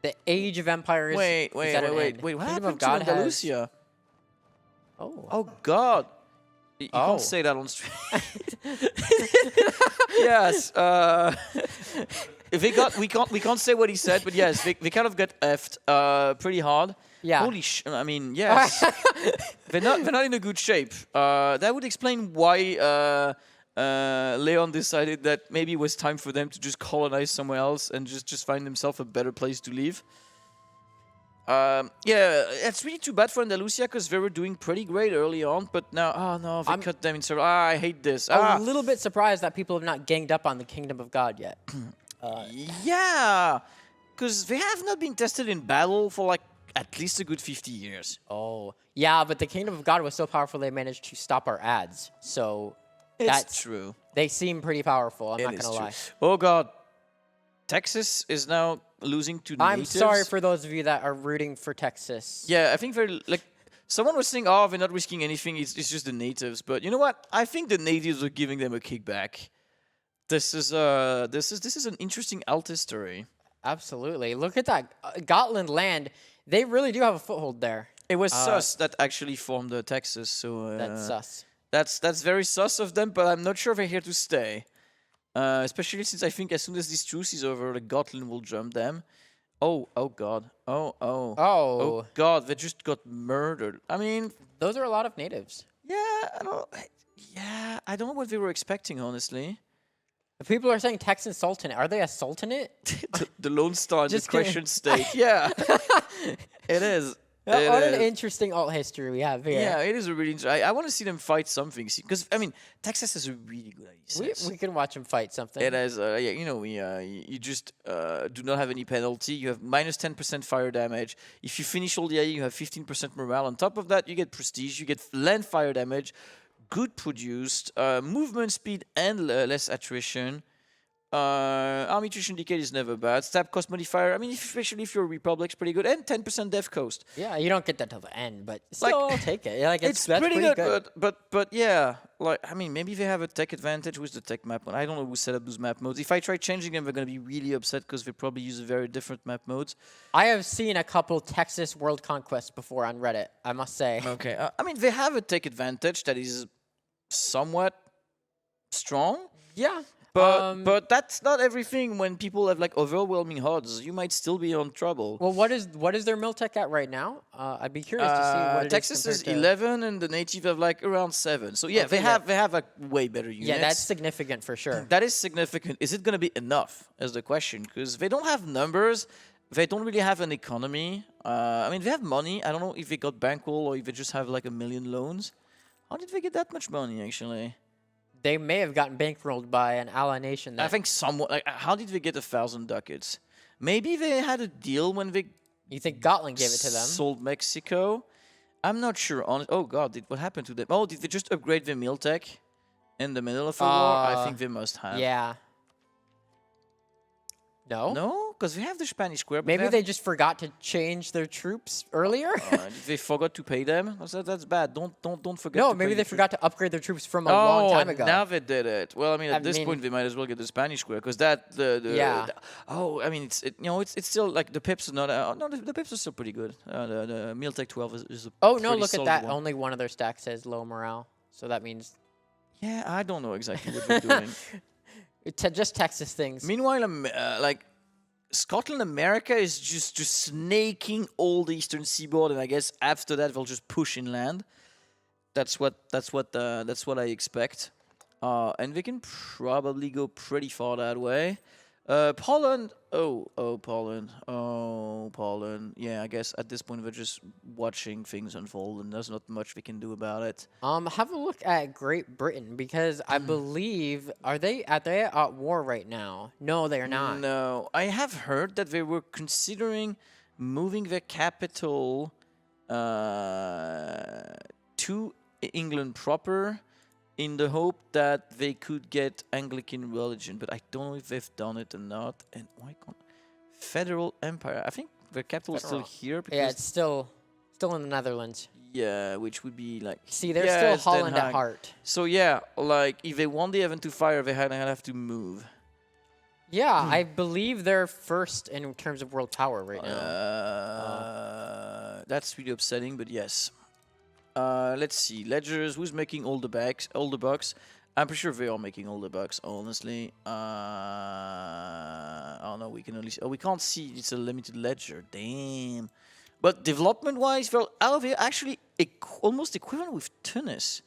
The Age of Empires. Wait, is at an end. what Kingdom happened of to God has- Andalusia? Oh. Oh God! You Oh. can't say that on stream. Yes. We can't say what he said, but yes, they kind of got effed pretty hard. Yeah. Holy I mean, yes. they're not in a good shape. That would explain why Leon decided that maybe it was time for them to just colonize somewhere else and just find themselves a better place to live. Yeah, it's really too bad for Andalusia because they were doing pretty great early on, but now, oh no, they cut them in several. I hate this. A little bit surprised that people have not ganged up on the Kingdom of God yet. Yeah, because they have not been tested in battle for like at least a good 50 years. Oh. Yeah, but the Kingdom of God was so powerful they managed to stop our ads. So It's true. they seem pretty powerful, I'm not It is going to true. lie. Oh God, Texas is now losing to I'm natives. sorry for those of you that are rooting for Texas. Yeah, I think they're like someone was saying, "Oh, they're not risking anything. It's just the natives." But you know what? I think the natives are giving them a kickback. This is an interesting alt history. Absolutely. Look at that. Gotland land. They really do have a foothold there. It was sus that actually formed Texas. So That's sus. That's very sus of them, but I'm not sure they're here to stay. Especially since I think as soon as this truce is over, the Gotland will jump them. Oh god. Oh god, they just got murdered. I mean, Those are a lot of natives. I don't know what they were expecting, honestly. If people are saying Texan Sultanate, are they a sultanate? the Lone Star in the Just kidding. Crescent State. Yeah. It is. What an interesting alt history we have here. Yeah, it is a really interesting. I want to see them fight something. Because, I mean, Texas is a really good idea. We can watch them fight something. It is, you just do not have any penalty. You have minus 10% fire damage. If you finish all the IE, you have 15% morale. On top of that, you get prestige. You get land fire damage, good produced, movement speed, and less attrition. Army attrition decay is never bad. Stab cost modifier. I mean, especially if you're a Republic's pretty good. And 10% death cost. Yeah, you don't get that till the end, but still, I'll take it. Yeah, like it's that's pretty good. But yeah, like I mean, maybe they have a tech advantage with the tech map mode. I don't know who set up those map modes. If I try changing them, they're gonna be really upset because they probably use very different map modes. I have seen a couple Texas World Conquests before on Reddit, I must say. Okay, I mean, they have a tech advantage that is somewhat strong. Yeah. But that's not everything. When people have like overwhelming odds, you might still be on trouble. Well, what is their Miltech at right now? I'd be curious to see what it Texas is. is 11, and the native have like around 7. So yeah, Okay, they have a way better units. Yeah, that's significant for sure. That is significant. Is it going to be enough? Is the question, because they don't have numbers. They don't really have an economy. I mean, they have money. I don't know if they got bankroll or if they just have like 1 million loans. How did they get that much money actually? They may have gotten bankrolled by an ally nation. I think somewhat. Like, how did they get 1,000 ducats? Maybe they had a deal when they. You think Gotland gave it to them? Sold Mexico. I'm not sure. Oh God, what happened to them? Oh, did they just upgrade the Miltech in the middle of the war? I think they must have. Yeah. No? No, because we have the Spanish square. But Maybe they just forgot to change their troops earlier. They forgot to pay them. That's bad. Don't forget. No, to maybe pay they forgot to upgrade their troops from a long time ago. Now they did it. Well, I mean, at this point, they might as well get the Spanish square because I mean, it's still like the pips are not. No, the pips are still pretty good. The Miltech 12 is a oh no! pretty Look at solid that. one. Only one of their stacks says low morale, so that means. Yeah, I don't know exactly what they're doing. Just Texas things. Meanwhile, like. Scotland, America is just snaking all the eastern seaboard, and I guess after that they'll just push inland. That's what I expect, and they can probably go pretty far that way. Poland, Poland. Yeah, I guess at this point we're just watching things unfold, and there's not much we can do about it. Have a look at Great Britain because I believe are they at war right now? No, they are not. No, I have heard that they were considering moving their capital to England proper, in the hope that they could get Anglican religion, but I don't know if they've done it or not. And why can't Federal Empire? I think their capital is still here. Because Yeah, it's still in the Netherlands. Yeah, which would be like. See, they're still it's Den Holland at Haag. heart. So yeah, like if they want the event to fire, they have to move. Yeah, I believe they're first in terms of world power right now. That's really upsetting, but yes. Let's see. Ledgers, who's making all the bucks? I'm pretty sure they are making all the bucks, honestly. Oh no, we can only see. Oh, we can't see. It's a limited ledger. Damn. But development-wise, well, they're actually almost equivalent with Tunis.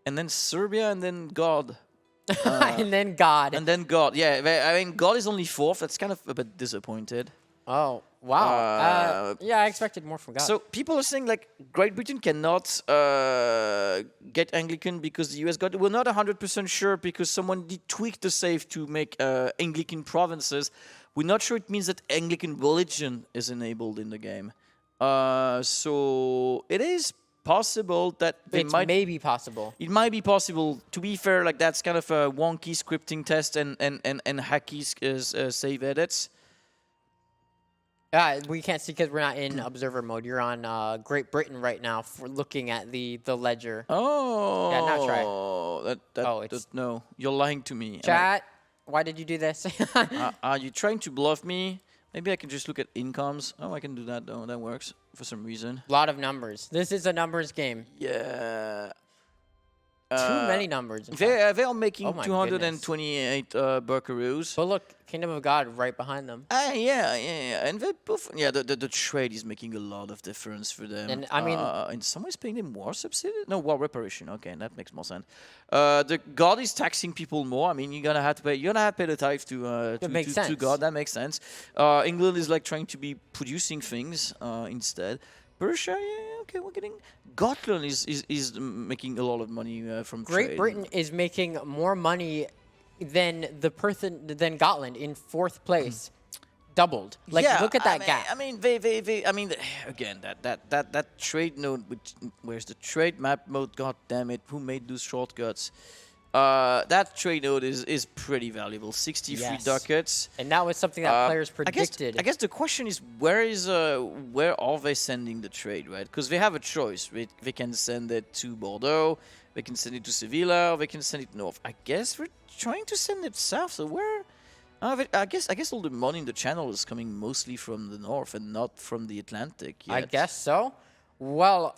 And then Serbia, and then God. And then God. And then God. Yeah, I mean, God is only 4th. That's kind of a bit disappointed. Oh, wow. Yeah, I expected more from God. So people are saying like Great Britain cannot get Anglican because the US got it. We're not 100% sure because someone did tweak the save to make Anglican provinces. We're not sure it means that Anglican religion is enabled in the game. So it is possible that it may be possible. It might be possible. To be fair, like that's kind of a wonky scripting test and hacky save edits. We can't see because we're not in observer mode. You're on Great Britain right now for looking at the ledger. Oh. Yeah, now try. No, you're lying to me. Chat, why did you do this? Are you trying to bluff me? Maybe I can just look at incomes. Oh, I can do that though. That works for some reason. A lot of numbers. This is a numbers game. Yeah. Too many numbers. In fact. They are making Oh my 228 buckaroos. But look, Kingdom of God right behind them. Yeah, and they both. Yeah, the trade is making a lot of difference for them. And, I mean- in some ways, paying them war subsidy. No, war reparation. Okay, that makes more sense. The God is taxing people more. I mean, you're gonna have to pay the tithe makes to sense. God. That makes sense. England is like trying to be producing things instead. Persia, yeah, okay, we're getting. Gotland is making a lot of money from Great trade. Britain is making more money than Gotland in 4th place. Doubled. Like, yeah, look at that gap. I mean, they I mean, again, that trade node. Where's the trade map mode? God damn it! Who made those shortcuts? That trade node is pretty valuable. 63 Yes. ducats. And that was something that players predicted. I guess the question is where are they sending the trade, right? Because they have a choice. They can send it to Bordeaux, they can send it to Sevilla, or they can send it north. I guess we're trying to send it south. So where? I guess all the money in the channel is coming mostly from the north and not from the Atlantic. I yet. guess so. Well,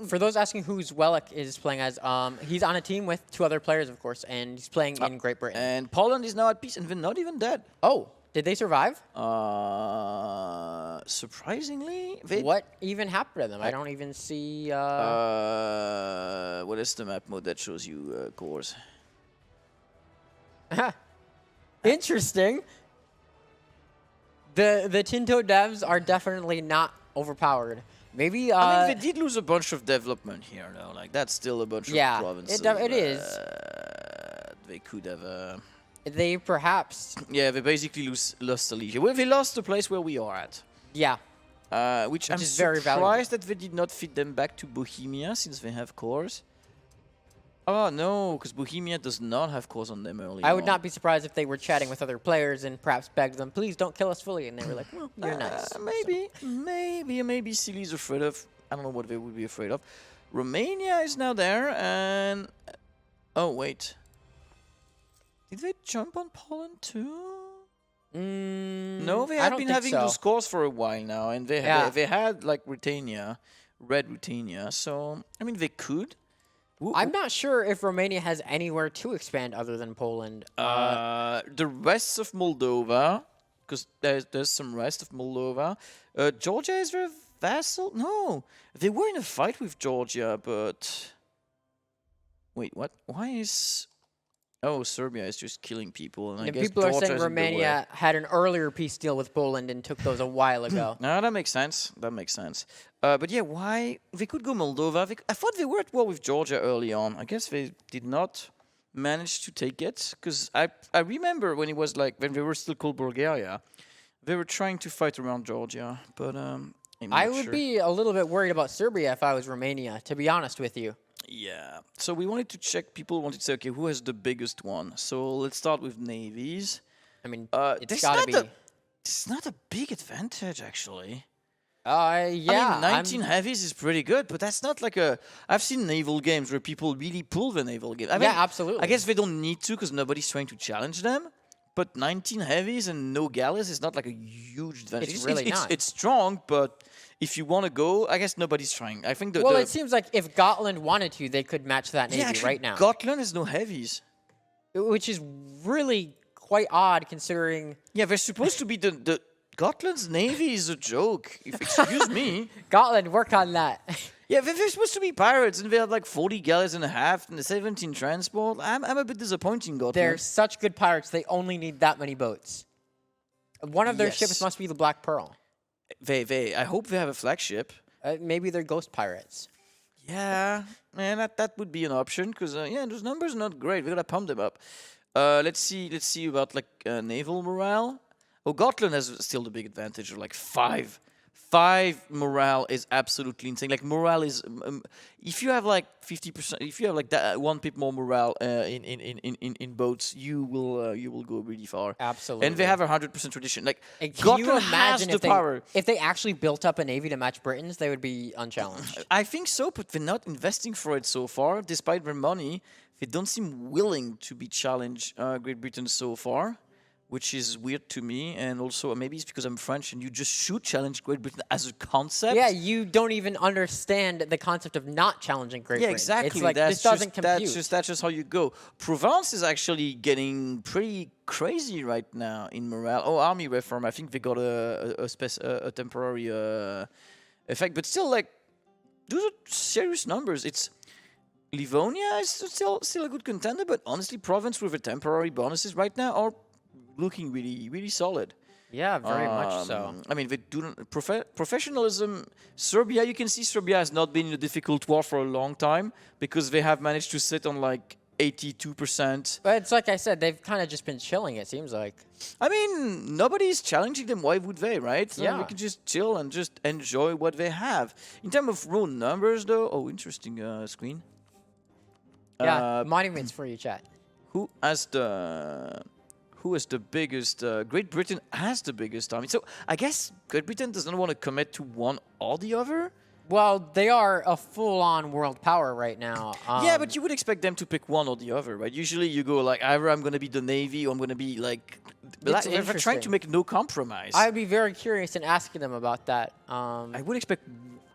for those asking who Wellick is playing as, he's on a team with 2 other players, of course, and he's playing in Great Britain. And Poland is now at peace, and they're not even dead. Oh, did they survive? Surprisingly, they. What even happened to them? I don't even see. What is the map mode that shows you cores? Interesting. The Tinto devs are definitely not overpowered. Maybe. I mean, they did lose a bunch of development here, though. Like that's still a bunch of provinces. it is. They could have. They perhaps. Yeah, they basically lost Silesia. Well, they lost the place where we are at. Yeah. Which I'm is very valuable. surprised that they did not feed them back to Bohemia since they have cores. Oh no, because Bohemia does not have cores on them early. I would not be surprised if they were chatting with other players and perhaps begged them, please don't kill us fully. And they were like, well, you're nice. Maybe Silesia afraid of. I don't know what they would be afraid of. Romania is now there, and oh wait, did they jump on Poland too? No, they I have don't been think having so. those scores for a while now, and they had like Ruritania, Red Ruritania. So I mean, they could. I'm not sure if Romania has anywhere to expand other than Poland. The rest of Moldova, because there's some rest of Moldova. Georgia is their vassal? No, they were in a fight with Georgia, but wait, what? Why is? Oh, Serbia is just killing people, and I guess people are Georgia saying isn't the way. Romania had an earlier peace deal with Poland and took those a while ago. No, that makes sense. That makes sense. But yeah, why? They could go Moldova. I thought they were at war with Georgia early on. I guess they did not manage to take it. Because I remember when it was like, when they were still called Bulgaria, they were trying to fight around Georgia. But I would be a little bit worried about Serbia if I was Romania, to be honest with you. Yeah. So we wanted to check, people wanted to say, okay, who has the biggest one? So let's start with navies. I mean, There's it's got to be... It's not a big advantage, actually. Yeah. I mean, 19 heavies is pretty good, but that's not like a... I've seen naval games where people really pull the naval game. I mean, yeah, absolutely. I guess they don't need to because nobody's trying to challenge them. But 19 heavies and no galleys is not like a huge advantage. It's really not. It's strong, but if you want to go, I guess nobody's trying. I think Well, it seems like if Gotland wanted to, they could match that navy actually, right now. Gotland has no heavies. Which is really quite odd considering... Yeah, they're supposed to be the Gotland's navy is a joke. Excuse me. Gotland, work on that. Yeah, they're supposed to be pirates, and they have like 40 galleys and a half and 17 transport. I'm a bit disappointing, Gotland. They're such good pirates, they only need that many boats. One of their ships must be the Black Pearl. I hope they have a flagship. Maybe they're ghost pirates. Yeah, man, that would be an option, because, yeah, those numbers are not great. We gotta pump them up. Let's see about, like, naval morale. Oh, Gotland has still the big advantage of, like, 5. 5 morale is absolutely insane. Like, morale is... if you have, like, 50%... If you have, like, that 1 pip more morale in boats, you will go really far. Absolutely. And they have a 100% tradition. Like, And can Gotland you has imagine the power. if they actually built up a navy to match Britain's, they would be unchallenged. I think so, but they're not investing for it so far. Despite their money, they don't seem willing to be challenged Great Britain so far. which is weird to me. And also, maybe it's because I'm French and you just should challenge Great Britain as a concept. Yeah, you don't even understand the concept of not challenging Great Britain. Exactly. It's like, that's this doesn't just, compute. that's just how you go. Provence is actually getting pretty crazy right now in morale. Oh, army reform. I think they got a temporary effect, but still, like, those are serious numbers. It's Livonia is still a good contender, but honestly, Provence with the temporary bonuses right now are looking really solid. Yeah, very much so. I mean, they do professionalism. Serbia, you can see Serbia has not been in a difficult war for a long time because they have managed to sit on like 82%. But it's like I said, they've kind of just been chilling, it seems like. I mean, nobody's challenging them. Why would they, right? So Yeah. we can just chill and just enjoy what they have. In terms of raw numbers, though, interesting screen. Yeah, monuments for you, chat. Who has the biggest? Great Britain has the biggest army. So I guess Great Britain doesn't want to commit to one or the other. Well, they are a full-on world power right now. Yeah, but you would expect them to pick one or the other, right? Usually you go like, either I'm going to be the Navy or I'm going to be like... It's they're trying to interesting. make no compromise. I'd be very curious in asking them about that. I would expect...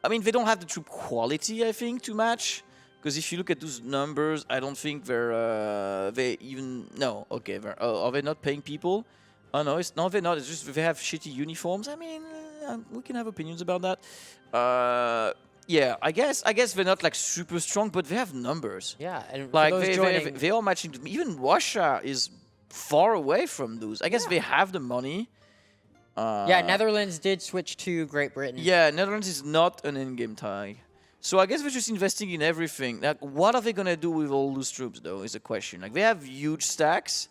I mean, they don't have the troop quality, I think, to match. Because if you look at those numbers, I don't think they're... they even... No, okay. Are they not paying people? Oh, no, they're not. It's just they have shitty uniforms. I mean, we can have opinions about that. Yeah, I guess they're not like super strong, but they have numbers. Yeah, and Like for those joining, they are matching. Even Russia is far away from those. I guess they have the money. yeah, Netherlands did switch to Great Britain. Yeah, Netherlands is not an in-game tie. So I guess they're just investing in everything. Like, what are they gonna do with all those troops, though? Is a question. Like, they have huge stacks.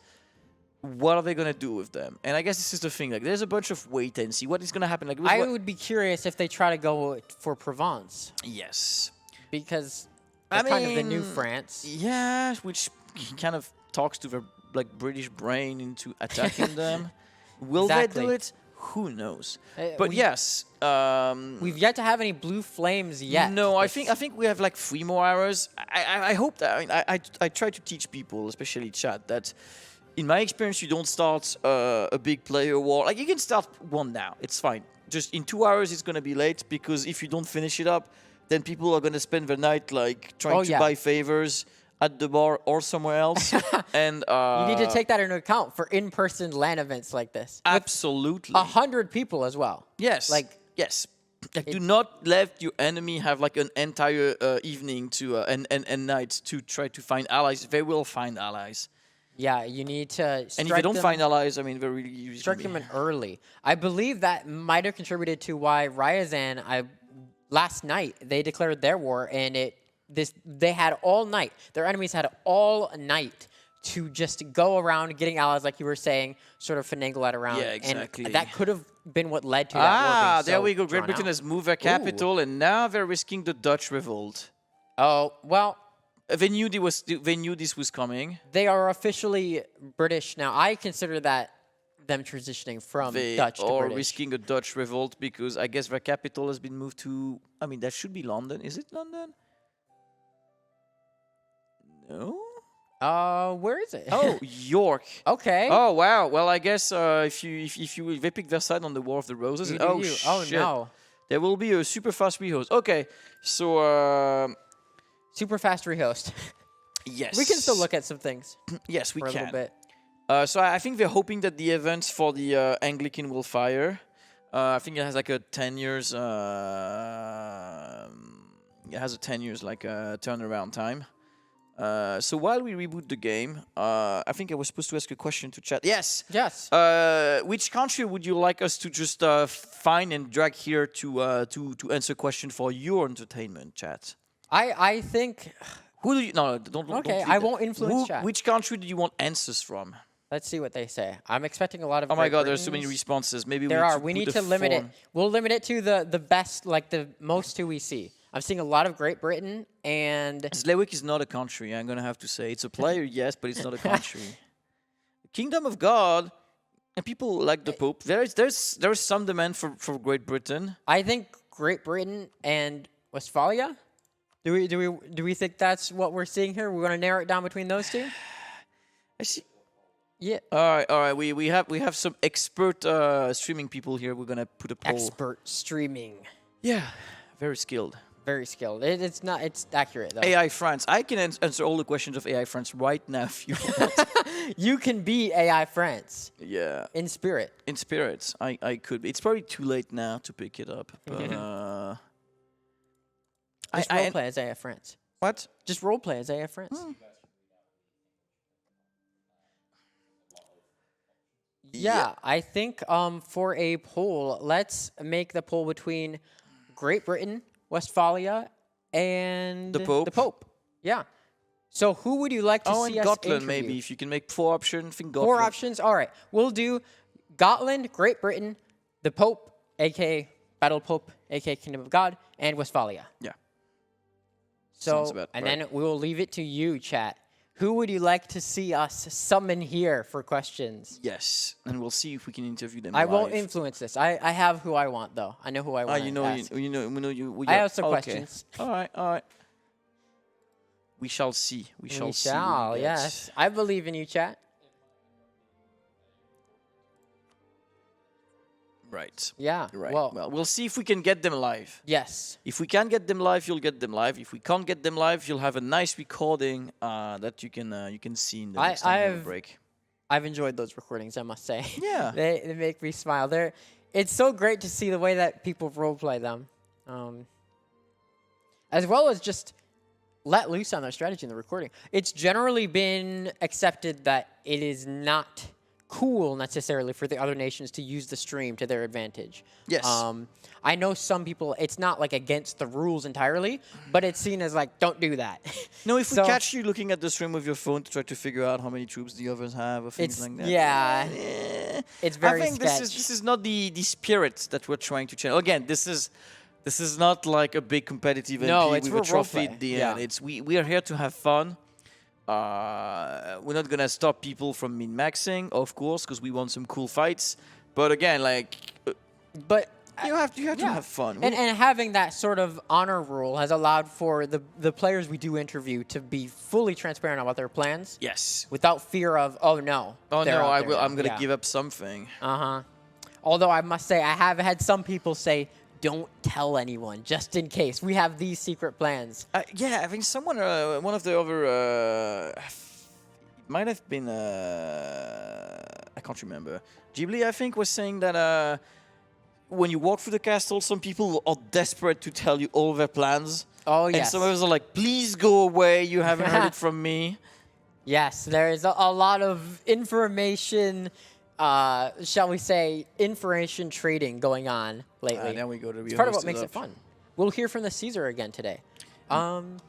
What are they gonna do with them? And I guess this is the thing. Like, there's a bunch of wait and see what is gonna happen. Like, I would be curious if they try to go for Provence yes, because I they're kind of the new mean, France. yeah, which kind of talks to their like British brain into attacking them. Will they do Exactly. it? Who knows? Uh, But we- yes, We've yet to have any blue flames yet. no, I It's- think we have like 3 more hours. I hope that. I mean, I try to teach people, especially chat, that in my experience, you don't start a big player war. Like, you can start one now. It's fine. Just in 2 hours, it's gonna be late because if you don't finish it up, then people are gonna spend the night like trying to yeah. buy favors at the bar or somewhere else. And You need to take that into account for in-person LAN events like this. absolutely 100 people as well. yes, like- yes. Like, do not let your enemy have like an entire evening to and night to try to find allies. They will find allies. Yeah, you need to And if they strike don't them, find allies, I mean, they're really usually strike them in early. I believe that might have contributed to why Ryazan, last night, they declared their war, and they had all night. Their enemies had all night to just go around getting allies, like you were saying, sort of finagle it around. Yeah, exactly. And that could have been what led to that war being there so we go. Great drawn Britain out. has moved their capital, and now they're risking the Dutch revolt. Oh, well, They knew this was coming. they are officially British now. I consider that them transitioning from They Dutch to are British. risking a Dutch revolt because I guess their capital has been moved to. I mean, that should be London. Is it London? No. Where is it? Oh, York. okay. Oh wow. Well, I guess if they pick their side on the War of the Roses. You And, do you. Oh, shit. no. There will be a super fast rehost. Okay, so Super fast rehost. yes, We can still look at some things Yes, we for a can. little bit. So I think they're hoping that the events for the Anglican will fire. I think it has like a 10 years. It has a 10 years like turnaround time. So while we reboot the game, I think I was supposed to ask a question to chat. Yes. Yes. Which country would you like us to just find and drag here to answer question for your entertainment, chat? I think. Who do you? No, don't. Okay, don't I won't influence chat. Which country do you want answers from? Let's see what they say. I'm expecting a lot of. Oh my Great God, there's so many Britons. responses. Maybe There are. we We need need to to limit it. form. We'll limit it to the best, like the most two we see. I'm seeing a lot of Great Britain and Slavic is not a country. I'm gonna have to say it's a player, yes, but it's not a country. Kingdom of God, and people like the Pope. There's some demand for Great Britain. I think Great Britain and Westphalia. Do we think that's what we're seeing here? We're gonna narrow it down between those two. I see. Yeah. All right. We have some expert streaming people here. We're gonna put a poll. Expert streaming. Yeah, very skilled. Very skilled. It's not. It's accurate though. AI France. I can answer all the questions of AI France right now if you want. You can be AI France Yeah. in spirit. In spirits, I could. It's probably too late now to pick it up. But Just roleplay as AI France. what? Just roleplay as AI France. Yeah, I think for a poll, let's make the poll between Great Britain, Westphalia, and The Pope. The Pope. Yeah. So who would you like to Oh, see and us Gotland interview? maybe. If you can make 4 options, I think Gotland. 4 options. All right. We'll do Gotland, Great Britain, the Pope, aka Battle Pope, aka Kingdom of God, and Westphalia. Yeah. So, Sounds about and right. then we will leave it to you, chat. Who would you like to see us summon here for questions? Yes, and we'll see if we can interview them. I won't live. influence this. I have who I want, though. I know who I want. You know, you know, you. I have some okay. questions. All right. We shall see. We shall see. what shall, we get. yes. I believe in you, chat. Right. Yeah. Right. Well, Well, we'll see if we can get them live. yes. If we can get them live, you'll get them live. If we can't get them live, you'll have a nice recording that you can see in the next time we have a break. I've enjoyed those recordings, I must say. Yeah. they make me smile. It's so great to see the way that people roleplay them, as well as just let loose on their strategy in the recording. It's generally been accepted that it is not cool necessarily for the other nations to use the stream to their advantage. Yes. I know some people, it's not like against the rules entirely, but it's seen as like, don't do that. No, if we So- catch you looking at the stream with your phone to try to figure out how many troops the others have or things It's, like that. yeah, eh, it's very I think sketch. this is not the spirit that we're trying to channel. Again, this is not like a big competitive No, MP it's with a for trophy roleplay. at the Yeah. end. It's we are here to have fun. We're not gonna stop people from min-maxing, of course, because we want some cool fights. But again, like But you have to yeah. have fun. And having that sort of honor rule has allowed for the players we do interview to be fully transparent about their plans Yes. without fear of, oh no. Oh they're no, out I there will. now. I'm gonna Yeah. give up something. Uh-huh. Although I must say, I have had some people say, don't tell anyone, just in case. We have these secret plans. Yeah, I think someone, one of the other, it might have been, I can't remember. Ghibli, I think, was saying that when you walk through the castle, some people are desperate to tell you all their plans. Oh, And yes. some of us are like, please go away, you haven't heard it from me. Yes, there is a lot of information, shall we say, information trading going on lately. Then we go to It's part of what makes it fun. We'll hear from the Caesar again today.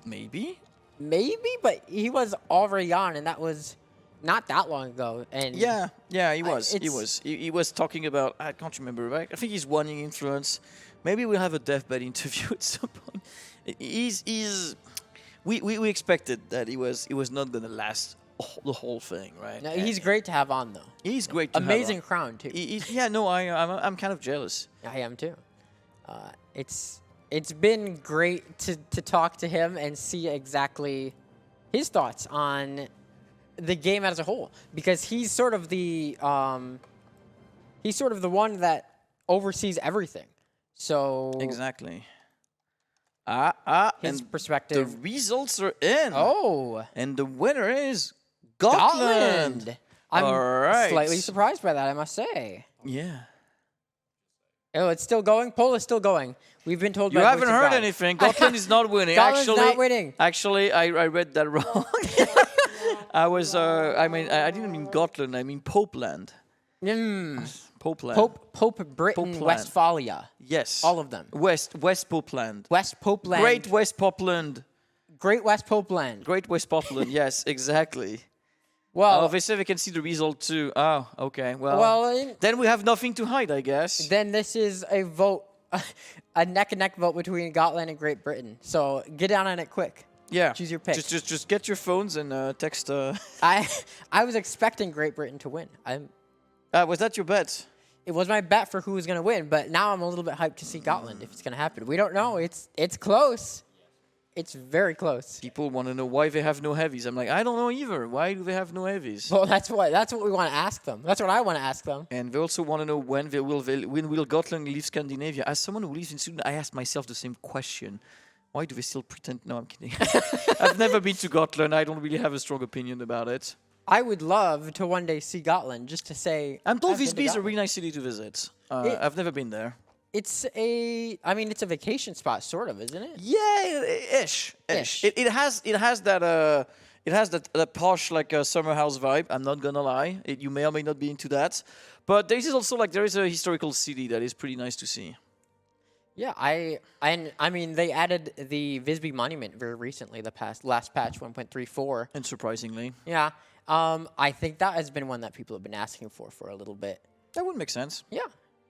Maybe? Maybe, but he was already on, and that was not that long ago. And Yeah, he was. He it's- was. He was talking about, I can't remember, right? I think he's wanting influence. Maybe we'll have a deathbed interview at some point. We expected that he was not going to last the whole thing, right? No, he's great to have on, though. He's great to have Amazing on. crown, too. Yeah, no, I'm kind of jealous. I am, too. It's been great to talk to him and see exactly his thoughts on the game as a whole, because he's sort of the one that oversees everything. So Exactly. his And perspective. the results are in. Oh, And the winner is Gotland. Gotland. I'm All right. slightly surprised by that, I must say. Yeah. Oh, it's still going. Poll is still going. We've been told. You by haven't voice of heard God. anything. Gotland is not winning. Gotland's Actually, not winning. Actually, I read that wrong. I was. I mean, I didn't mean Gotland. I mean Popeland. Popeland. Pope Britain, Popeland. Westphalia. Yes. All of them. West Popeland. West Popeland. Great West Popeland. Great West Popeland. Great West Popeland. Yes, exactly. Well, Obviously, we can see the result too. Oh, okay. Well, well, then we have nothing to hide, I guess. then this is a vote, a neck-and-neck vote between Gotland and Great Britain. So get down on it quick. Yeah. Choose your pick. Just get your phones and text. I was expecting Great Britain to win. Was that your bet? It was my bet for who was going to win, but now I'm a little bit hyped to see Gotland if it's going to happen. We don't know. It's close. It's very close. People want to know why they have no heavies. I'm like, I don't know either. Why do they have no heavies? Well, that's what we want to ask them. That's what I want to ask them. And they also want to know when will Gotland leave Scandinavia. As someone who lives in Sweden, I asked myself the same question. Why do they still pretend? No, I'm kidding. I've never been to Gotland. I don't really have a strong opinion about it. I would love to one day see Gotland, just to say. I'm told I've been to Visby is a Gotland. really nice city to visit. I've never been there. It's it's a vacation spot, sort of, isn't it? Yeah, ish. It has that posh like summer house vibe. I'm not gonna lie. You may or may not be into that, but there is also like there is a historical city that is pretty nice to see. Yeah, I mean they added the Visby Monument very recently. Last patch 1.34. And surprisingly, Yeah, I think that has been one that people have been asking for a little bit. that would make sense. Yeah,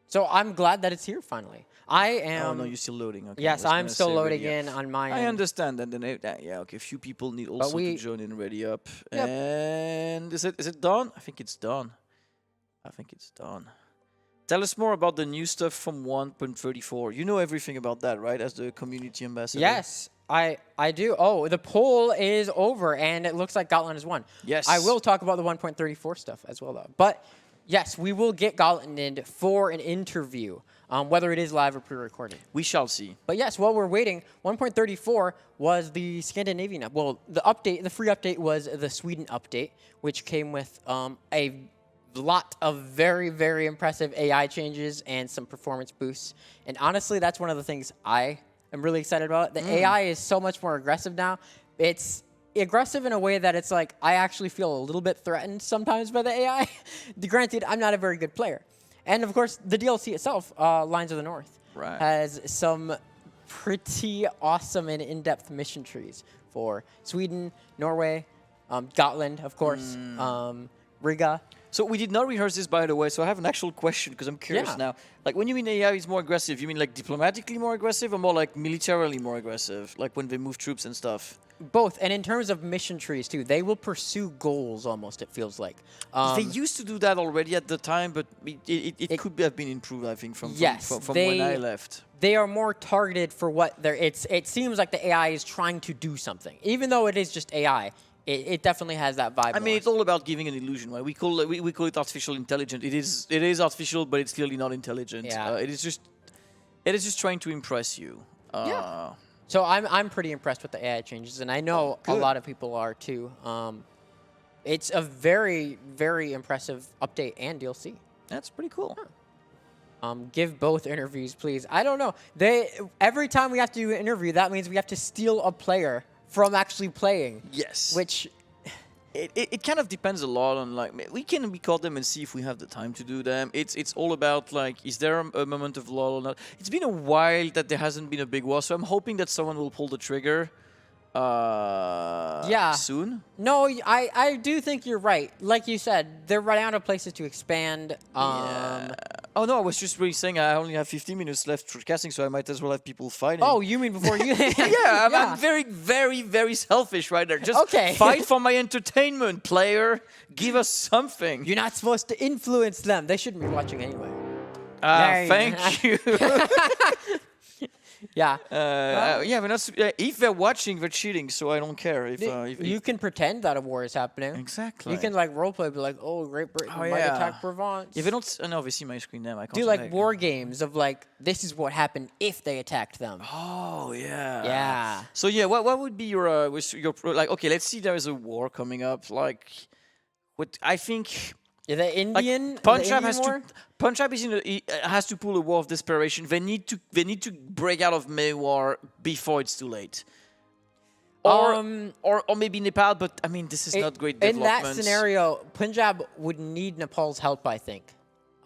so I'm glad that it's here finally. I am. Oh no, you're still loading. Okay, Yes, I was I'm gonna still say loading ready up. in on my I end. understand that. Then yeah, okay. A few people need also to join in. Ready up. Yep. And is it done? I think it's done. Tell us more about the new stuff from 1.34. You know everything about that, right? As the community ambassador. Yes, I do. Oh, the poll is over, and it looks like Gotland has won. Yes. I will talk about the 1.34 stuff as well, though. But yes, we will get Gotland for an interview, whether it is live or pre-recorded. We shall see. But yes, while we're waiting, 1.34 was the Scandinavian. Well, the free update was the Sweden update, which came with a lot of very, very impressive AI changes and some performance boosts. And honestly, that's one of the things I am really excited about. The AI is so much more aggressive now. It's aggressive in a way that it's like I actually feel a little bit threatened sometimes by the AI. Granted, I'm not a very good player. And of course, the DLC itself, Lines of the North, has some pretty awesome and in-depth mission trees for Sweden, Norway, Gotland, of course, Riga. So we did not rehearse this, by the way. So I have an actual question because I'm curious Yeah. now. Like when you mean AI is more aggressive, you mean like diplomatically more aggressive or more like militarily more aggressive? Like when they move troops and stuff? Both, and in terms of mission trees too, they will pursue goals almost, it feels like. They used to do that already at the time, but it could have been improved, I think, from when I left. They are more targeted for what they're. It seems like the AI is trying to do something, even though it is just AI. It definitely has that vibe. I mean, it's all about giving an illusion, right? We call it artificial intelligence. It is artificial, but it's clearly not intelligent. Yeah. It is just trying to impress you. Yeah. So I'm pretty impressed with the AI changes, and I know a lot of people are too. It's a very, very impressive update and DLC. That's pretty cool. Give both interviews, please. I don't know. Every time we have to do an interview, that means we have to steal a player from actually playing. Yes. Which it kind of depends a lot on like we can record them and see if we have the time to do them. It's all about like is there a moment of lull or not? It's been a while that there hasn't been a big war, so I'm hoping that someone will pull the trigger. Soon. No, I do think you're right. Like you said, they're running out of places to expand. Yeah. Oh no, I was just really saying I only have 15 minutes left for casting, so I might as well have people fighting. Oh, you mean before you? Yeah, I'm very, very, very selfish right there. Just fight for my entertainment, player. Give us something. You're not supposed to influence them. They shouldn't be watching anyway. Thank you. Yeah. Yeah, but not, if they're watching, they're cheating, so I don't care. If you can pretend that a war is happening. Exactly. You can like roleplay, be like, "Oh, Great Britain might attack Provence." If they don't, no, they see my screen now. I can't do like war games of like, this is what happened if they attacked them. Oh yeah. Yeah. So yeah, what would be your like? Okay, let's see. There is a war coming up. Like, what I think. Yeah, the Indian. Like, Punjab the Indian war? Punjab has to pull a war of desperation. They need to break out of Mewar before it's too late. Or maybe Nepal, but I mean this is not great development. In that scenario, Punjab would need Nepal's help, I think,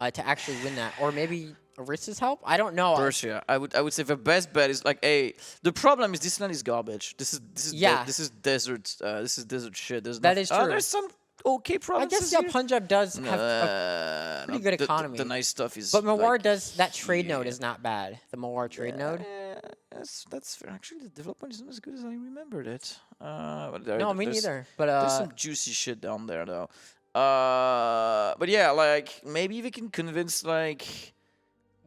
to actually win that, or maybe Orissa's help. I don't know. Persia. I would say the best bet is like the problem is this land is garbage. This is desert. This is desert shit. There's true. There's some okay provinces. I guess Punjab does have a pretty good economy. The nice stuff is. But Mewar like, does that trade node is not bad. The Mewar trade node. That's actually the development isn't as good as I remembered it. No, me neither. But there's some juicy shit down there though. But yeah, like maybe we can convince like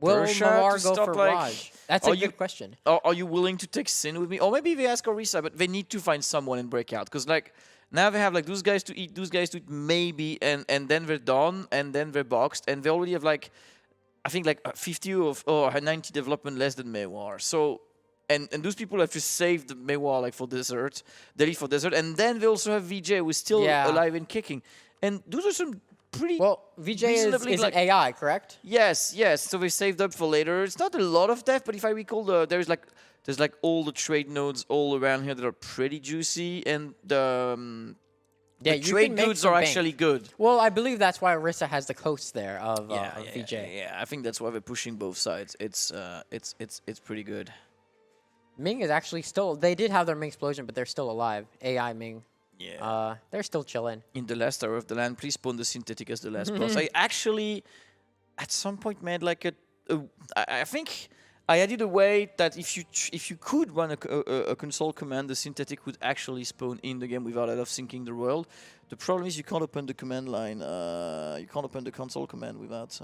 Will Persia Malar to go stop, for like, Raj? That's a are you- good question. Are you willing to take Sin with me? Or maybe they ask Orisa, but they need to find someone and break out. Because, like, now they have, like, those guys to eat, maybe, and then they're done, and then they're boxed, and they already have, like, I think, like, 50 or 90 development less than Mewar. So, and those people have to save the Mewar, like, for desert, Delhi for desert, and then they also have VJ, who's still alive and kicking. And those are some pretty... Well, VJ is like, an AI, correct? Yes. So they saved up for later. It's not a lot of death, but if I recall, there's like all the trade nodes all around here that are pretty juicy, and the trade goods are actually good. Well, I believe that's why Orisa has the coast there of VJ. Yeah, I think that's why they're pushing both sides. It's pretty good. Ming is actually still. They did have their Ming explosion, but they're still alive. AI Ming. Yeah. They're still chilling. In the last hour of the land, please spawn the synthetic as the last boss. I actually, at some point, made like I think I added a way that if you could run a console command, the synthetic would actually spawn in the game without syncing the world. The problem is you can't open the command line. You can't open the console command without.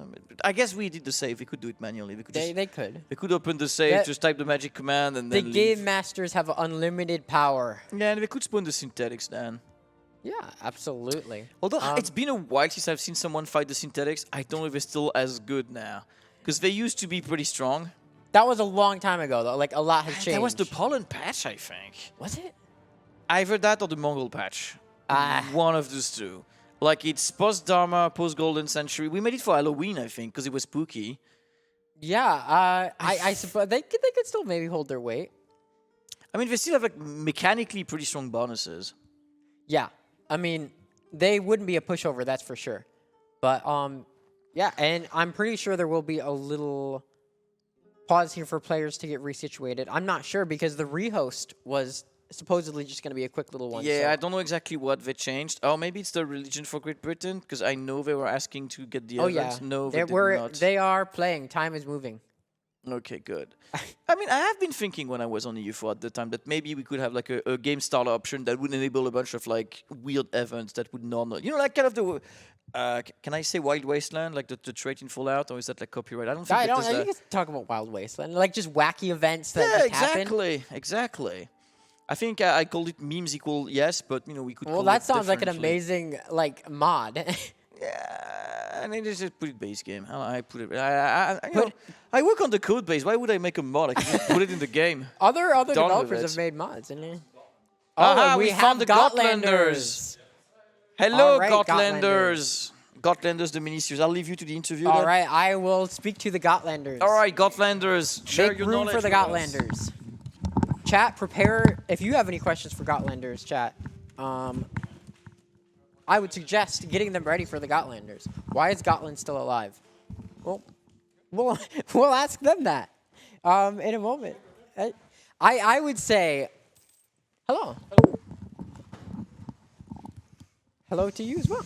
I guess we did the save. We could do it manually. They could. They could open the save, just type the magic command, and then the game masters have unlimited power. Yeah, and they could spawn the synthetics then. Yeah, absolutely. Although it's been a while since I've seen someone fight the synthetics, I don't know if they're still as good now. Because they used to be pretty strong. That was a long time ago, though. Like, a lot has changed. That was the pollen patch, I think. Was it? Either that or the Mongol patch. One of those two. Like, it's post-Dharma, post-Golden Century. We made it for Halloween, I think, because it was spooky. Yeah, I suppose they could still maybe hold their weight. I mean, they still have, like, mechanically pretty strong bonuses. Yeah. I mean, they wouldn't be a pushover, that's for sure. But, yeah, and I'm pretty sure there will be a little pause here for players to get resituated. I'm not sure because the rehost was supposedly just going to be a quick little one. Yeah, so. I don't know exactly what they changed. Oh, maybe it's the religion for Great Britain, because I know they were asking to get the events. No, they did not. They are playing. Time is moving. Okay, good. I mean, I have been thinking when I was on EU4 at the time that maybe we could have like a game starter option that would enable a bunch of like weird events that would not, like kind of the. Can I say Wild Wasteland, like the trait in Fallout, or is that like copyright? I don't think. You can talk about Wild Wasteland, like just wacky events that just happen. Exactly. I think I called it memes equal yes, but we could. Well, that sounds like an amazing like mod. Yeah, I mean, it's a pretty base game. I put it. I work on the code base. Why would I make a mod? I can just put it in the game. Other developers have made mods, and we found the Gotlanders. Hello, right, Gotlanders. Gotlanders, the mini-series. I'll leave you to the interview. All right, I will speak to the Gotlanders. All right, Gotlanders. Share your room knowledge for the Gotlanders. Chat, prepare. If you have any questions for Gotlanders, chat. I would suggest getting them ready for the Gotlanders. Why is Gotland still alive? Well, we'll ask them that in a moment. I would say hello. Hello to you as well.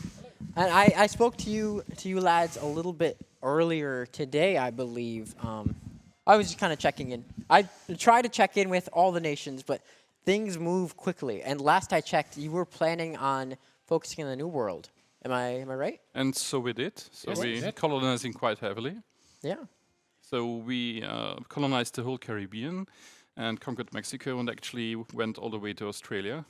And I spoke to you lads a little bit earlier today, I believe. I was just kind of checking in. I try to check in with all the nations, but things move quickly. And last I checked, you were planning on focusing on the New World. Am I right? And so we did. So we're colonizing quite heavily. Yeah. So we colonized the whole Caribbean and conquered Mexico and actually went all the way to Australia.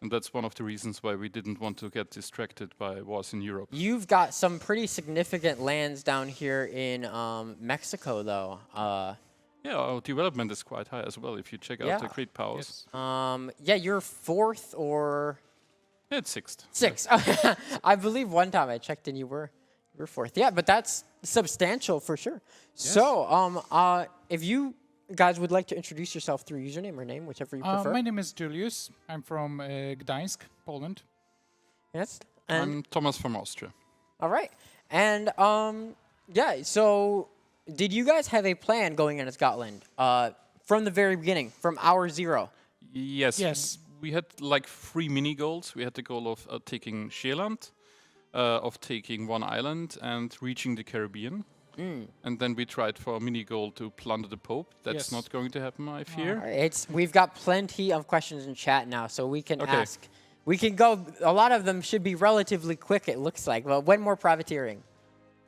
And that's one of the reasons why we didn't want to get distracted by wars in Europe. You've got some pretty significant lands down here in Mexico, though. Yeah, our development is quite high as well if you check out the great powers. Yes. Yeah, you're fourth or... It's sixth. Sixth. I believe one time I checked and you were fourth. Yeah, but that's substantial for sure. Yes. So, if you guys would like to introduce yourself through username or name, whichever you prefer. My name is Julius. I'm from Gdańsk, Poland. Yes. And I'm Thomas from Austria. All right. And yeah, so did you guys have a plan going into Scotland from the very beginning, from hour zero? Yes. Yes. We had like 3 mini goals. We had the goal of taking Zeeland, of taking one island and reaching the Caribbean. And then we tried for a mini goal to plunder the Pope. That's not going to happen, I fear. We've got plenty of questions in chat now, so we can ask. We can go. A lot of them should be relatively quick, it looks like. Well, when more privateering?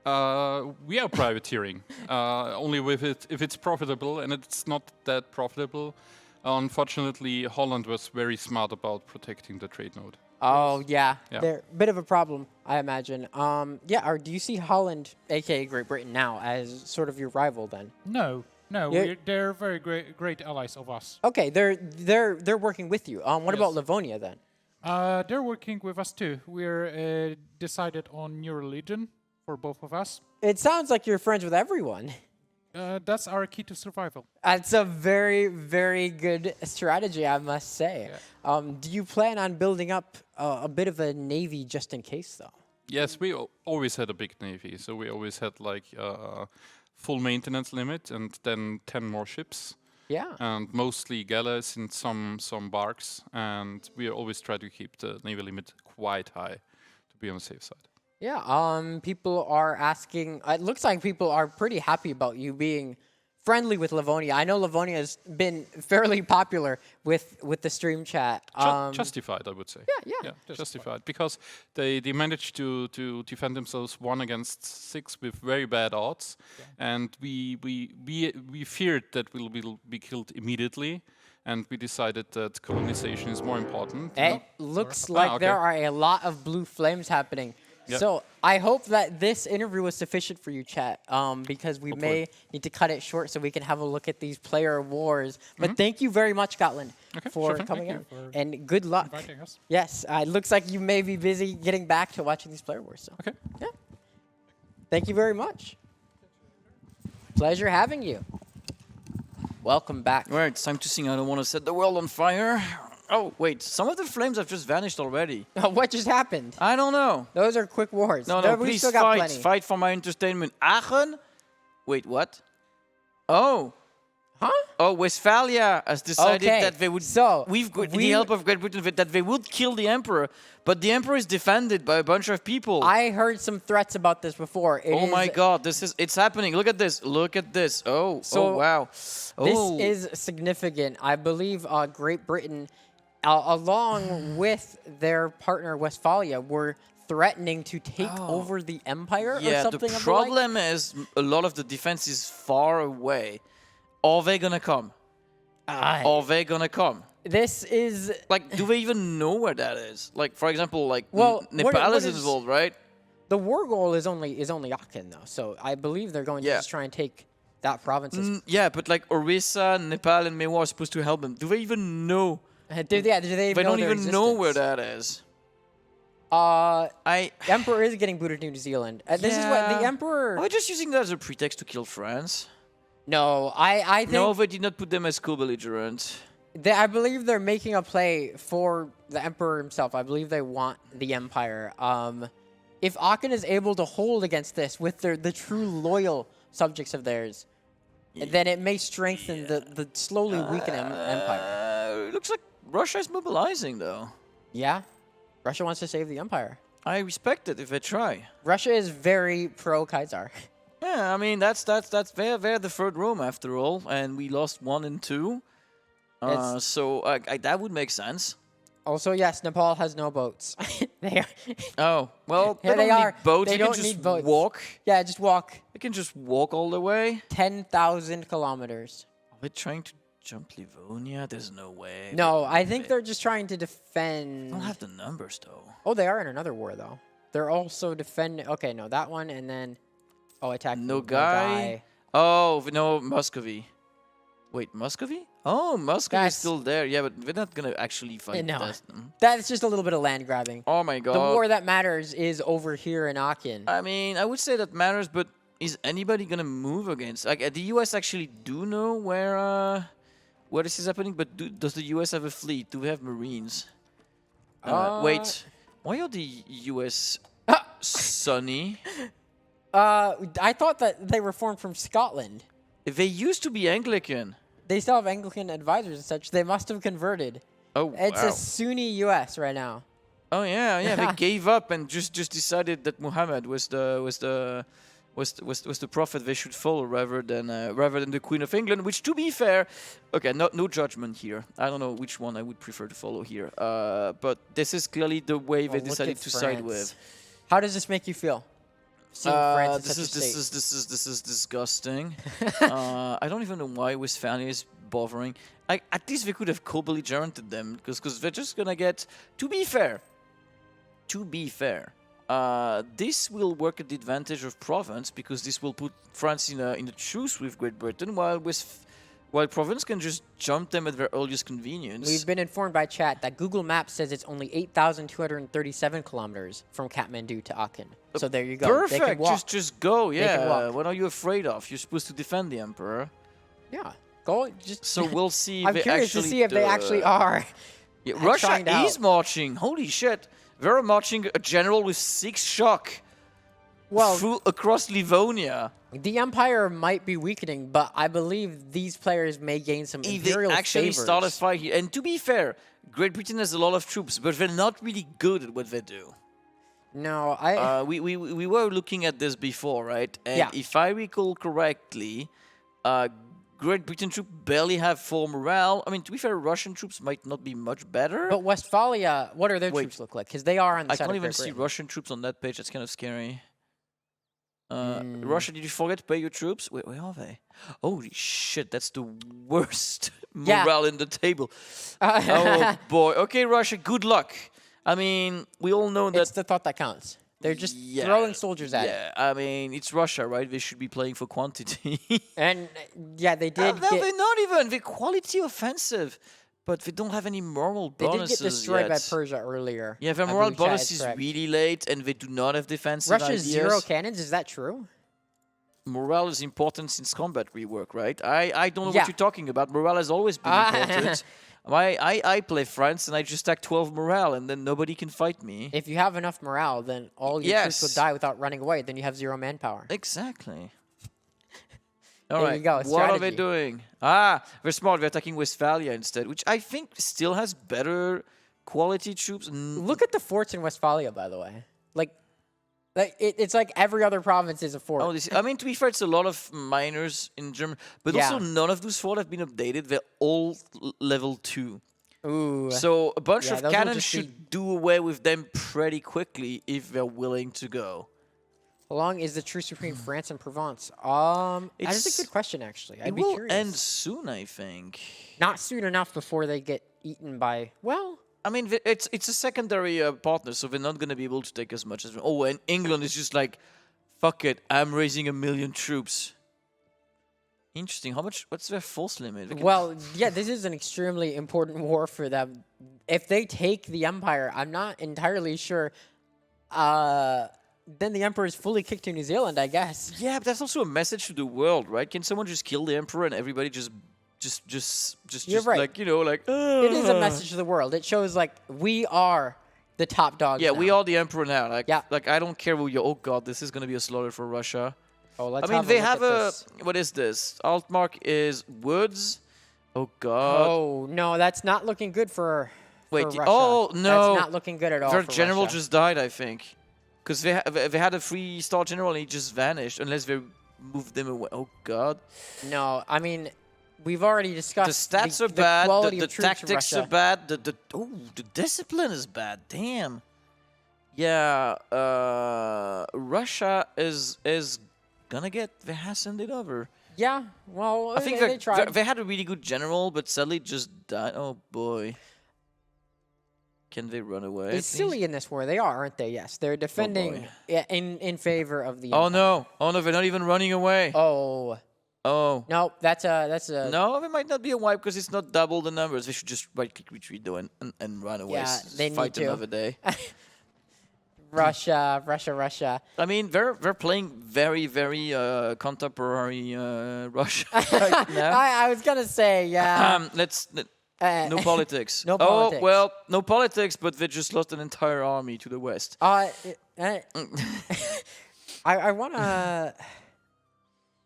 We are privateering, only if it's profitable, and it's not that profitable. Unfortunately, Holland was very smart about protecting the trade node. Oh, yeah. Yeah. They're a bit of a problem, I imagine. Do you see Holland, a.k.a. Great Britain, now as sort of your rival then? No, Yeah. they're very great allies of us. Okay, they're working with you. What about Livonia then? They're working with us too. We're decided on new religion for both of us. It sounds like you're friends with everyone. That's our key to survival. That's a very, very good strategy, I must say. Yeah. Do you plan on building up a bit of a navy just in case, though? Yes, we always had a big navy, so we always had like full maintenance limit and then 10 more ships. Yeah. And mostly galleys and some barks, and we always try to keep the navy limit quite high to be on the safe side. Yeah, people are asking. It looks like people are pretty happy about you being friendly with Livonia. I know Livonia has been fairly popular with the stream chat. Justified, I would say. Yeah. Justified, because they managed to defend themselves 1 against 6 with very bad odds, and we feared that we'll be killed immediately. And we decided that colonization is more important. It looks like there are a lot of blue flames happening. Yep. So I hope that this interview was sufficient for you, chat, because we may need to cut it short so we can have a look at these player wars. But thank you very much, Gotland, for coming in. And good luck. Inviting us. Yes, it looks like you may be busy getting back to watching these player wars. So. Okay. Yeah. Thank you very much. Pleasure having you. Welcome back. All right, it's time to sing I Don't Want to Set the World on Fire. Oh, wait, some of the flames have just vanished already. What just happened? I don't know. Those are quick wars. No, We please still got fight. plenty. Fight for my entertainment. Aachen? Wait, what? Oh. Huh? Oh, Westphalia has decided Okay, that they would, so with the help of Great Britain, that they would kill the emperor, but the emperor is defended by a bunch of people. I heard some threats about this before. Oh my God, it's happening. Look at this. Look at this. Oh, oh wow. Oh. This is significant. I believe Great Britain, along with their partner Westphalia, were threatening to take over the empire or something the of problem is a lot of the defense is far away. Are they gonna come? Are they gonna come? This is Like, do they even know where that is? Like, for example, like Nepal Nepal is involved, right? the war goal is only Aachen though, so I believe they're going to just try and take that province. Yeah, but like Orissa, Nepal, and Mewar are supposed to help them. Do they even know? Do they even They know don't their even know where existence? that is. The Emperor is getting booted to New Zealand. This is what the Emperor. Are we just using that as a pretext to kill France? No, I think No, they did not put them as co-belligerent. I believe they're making a play for the Emperor himself. I believe they want the Empire. If Aachen is able to hold against this with the true loyal subjects of theirs, then it may strengthen the slowly weakening Empire. It looks like Russia is mobilizing, though. Yeah, Russia wants to save the Empire. I respect it if they try. Russia is very pro-Kaiser. Yeah, I mean that's they're the third Rome after all, and we lost 1 and 2. So that would make sense. Also, yes, Nepal has no boats. They are. Oh well, Yeah, they they don't are. need boats. They They can don't just need boats. walk. Yeah, just walk They can just walk all the way. 10,000 kilometers. Are they trying to jump Livonia? There's no way. No, I think they're just trying to defend. They don't have the numbers though. Oh, they are in another war though. They're also defending. Okay, no, that one, and then attack. Nogai. Oh no, Muscovy. Wait, Muscovy? Oh, Muscovy is still there. Yeah, but we're not gonna actually fight. No, that. that's just a little bit of land grabbing. Oh my God. The war that matters is over here in Aachen. I mean, I would say that matters, but is anybody gonna move against? Like, the U.S. actually do know where this is happening, but does the U.S. have a fleet? Do we have Marines? Wait, why are the U.S. sunny? I thought that they were formed from Scotland. They used to be Anglican. They still have Anglican advisors and such. They must have converted. Oh, It's wow. a Sunni U.S. right now. Oh yeah. They gave up and just decided that Muhammad was the prophet they should follow rather than the Queen of England. Which, to be fair, okay, no judgment here. I don't know which one I would prefer to follow here. But this is clearly the way they Look decided at to side France. with. How does this make you feel? seeing France in This such is a state. this is disgusting. I don't even know why Westphalia is bothering. At least they could have co-belligerented them because they're just gonna get. To be fair, this will work at the advantage of Provence because this will put France in a truce with Great Britain, while Provence can just jump them at their earliest convenience. We've been informed by chat that Google Maps says it's only 8,237 kilometers from Kathmandu to Aachen. So there you go. They can Perfect. walk. Just go. can Yeah. walk. What are you afraid of? You're supposed to defend the Emperor. Yeah. Go. Just. So we'll see. If I'm they curious to actually see if they actually are. Yeah, Russia trying to help. is marching. Holy shit! They're marching a general with 6 shock. Well, Across Livonia. the Empire might be weakening, but I believe these players may gain some If imperial they actually favors. start a fight here, and to be fair, Great Britain has a lot of troops, but they're not really good at what they do. No, We were looking at this before, right? And Yeah. if I recall correctly, Great Britain troops barely have 4 morale. I mean, to be fair, Russian troops might not be much better. But Westphalia, what are their Wait. troops look like? Because they are on the I side can't of even Great see Britain. Russian troops on that page. That's kind of scary. Russia, did you forget to pay your troops? Wait, where are they? Holy shit, that's the worst Yeah. morale in the table. Oh boy. Okay, Russia, good luck. I mean, we all know It's that. the thought that counts. They're just Yeah, throwing soldiers at it. Yeah, I mean, it's Russia, right? They should be playing for quantity. And yeah, they did No, get they're not even. They're quality offensive, but they don't have any moral they bonuses did get destroyed by yet. Persia earlier. Yeah, their I moral believe chat bonus is is correct. really late, and they do not have defensive Russia's ideas. 0 cannons, is that true? Morale is important since combat rework, right? I don't know Yeah. what you're talking about. Morale has always been important. I play France and I just stack 12 morale and then nobody can fight me. If you have enough morale, then all your troops will Yes. die without running away. Then you have 0 manpower. Exactly. All There right. you go, What are they strategy. doing? They're smart. They're attacking Westphalia instead, which I think still has better quality troops. Look at the forts in Westphalia, by the way. It's like every other province is a fort. Oh, I mean, to be fair, it's a lot of miners in Germany, but also Yeah. none of those forts have been updated. They're all level 2. Ooh. So a bunch Yeah, of those will cannons just be- should do away with them pretty quickly if they're willing to go. How long is the truce between France and Provence? That is It's- a good question, actually. I'd It be will curious. end soon, I think. Not soon enough before they get eaten by. Well, I mean, it's a secondary partner, so they're not going to be able to take as much as. Oh, and England is just like, fuck it, I'm raising 1 million troops. Interesting. How much? What's their force limit? They can- well, yeah, this is an extremely important war for them. If they take the Empire, I'm not entirely sure. Then the Emperor is fully kicked to New Zealand, I guess. yeah, but that's also a message to the world, right? Can someone just kill the emperor and everybody just You're right. like, you know, like. It is a message to the world. It shows like we are the top dogs. Yeah, now. we are the emperor now. Like, Yeah. like I don't care who you. Oh god, this is gonna be a slaughter for Russia. Oh, let's I mean, have they a look have at a. this. What is this? Altmark is woods. Oh god. Oh no, that's not looking good for. Wait. For Russia. Oh no. That's not looking good at all. Their for general Russia. just died, I think, because they had a 3-star general and he just vanished unless they moved him away. Oh god. No, I mean, we've already The discussed stats are the bad. quality The of troops in tactics are Russia. bad. The discipline is bad. Damn. Yeah. Russia is gonna get their ass handed over. Yeah, well, I think they tried. they had a really good general, but sadly just died. Oh boy. Can they run away? It's please? silly in this war. They are, aren't they? Yes, they're defending in favor of the. Oh Empire. no! Oh no! They're not even running away. Oh Oh. no, that's a. No, it might not be a wipe because it's not double the numbers. They should just right-click retreat though and run away. Yeah, they need fight to. another day. Russia. I mean, they're playing very contemporary Russia right now. I was gonna say yeah. No politics. No Oh politics. well, no politics, but they just lost an entire army to the west. I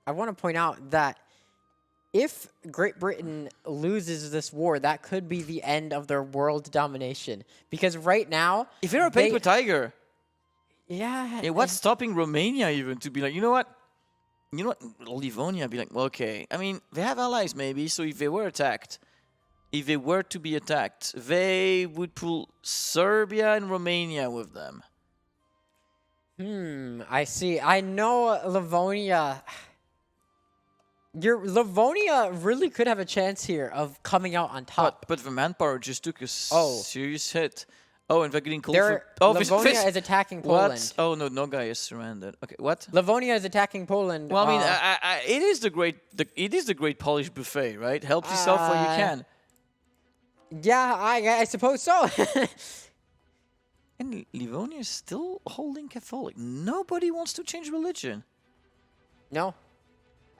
wanna point out that if Great Britain loses this war, that could be the end of their world domination. Because right now, If they're a paper tiger, yeah, what's stopping Romania even to be like, you know what? Livonia be like, well, okay. I mean, they have allies maybe, so if they were to be attacked, they would pull Serbia and Romania with them. I see. I know Livonia. Livonia really could have a chance here of coming out on top. But the manpower just took a Oh. serious hit. Oh, and they're getting called They're, for... Oh, Livonia is attacking Poland. What? Oh, no, no guy is surrendered. Okay, what? Livonia is attacking Poland. Well, I mean, it is the great Polish buffet, right? Help yourself where you can. Yeah, I suppose so. And Livonia is still holding Catholic. Nobody wants to change religion. No.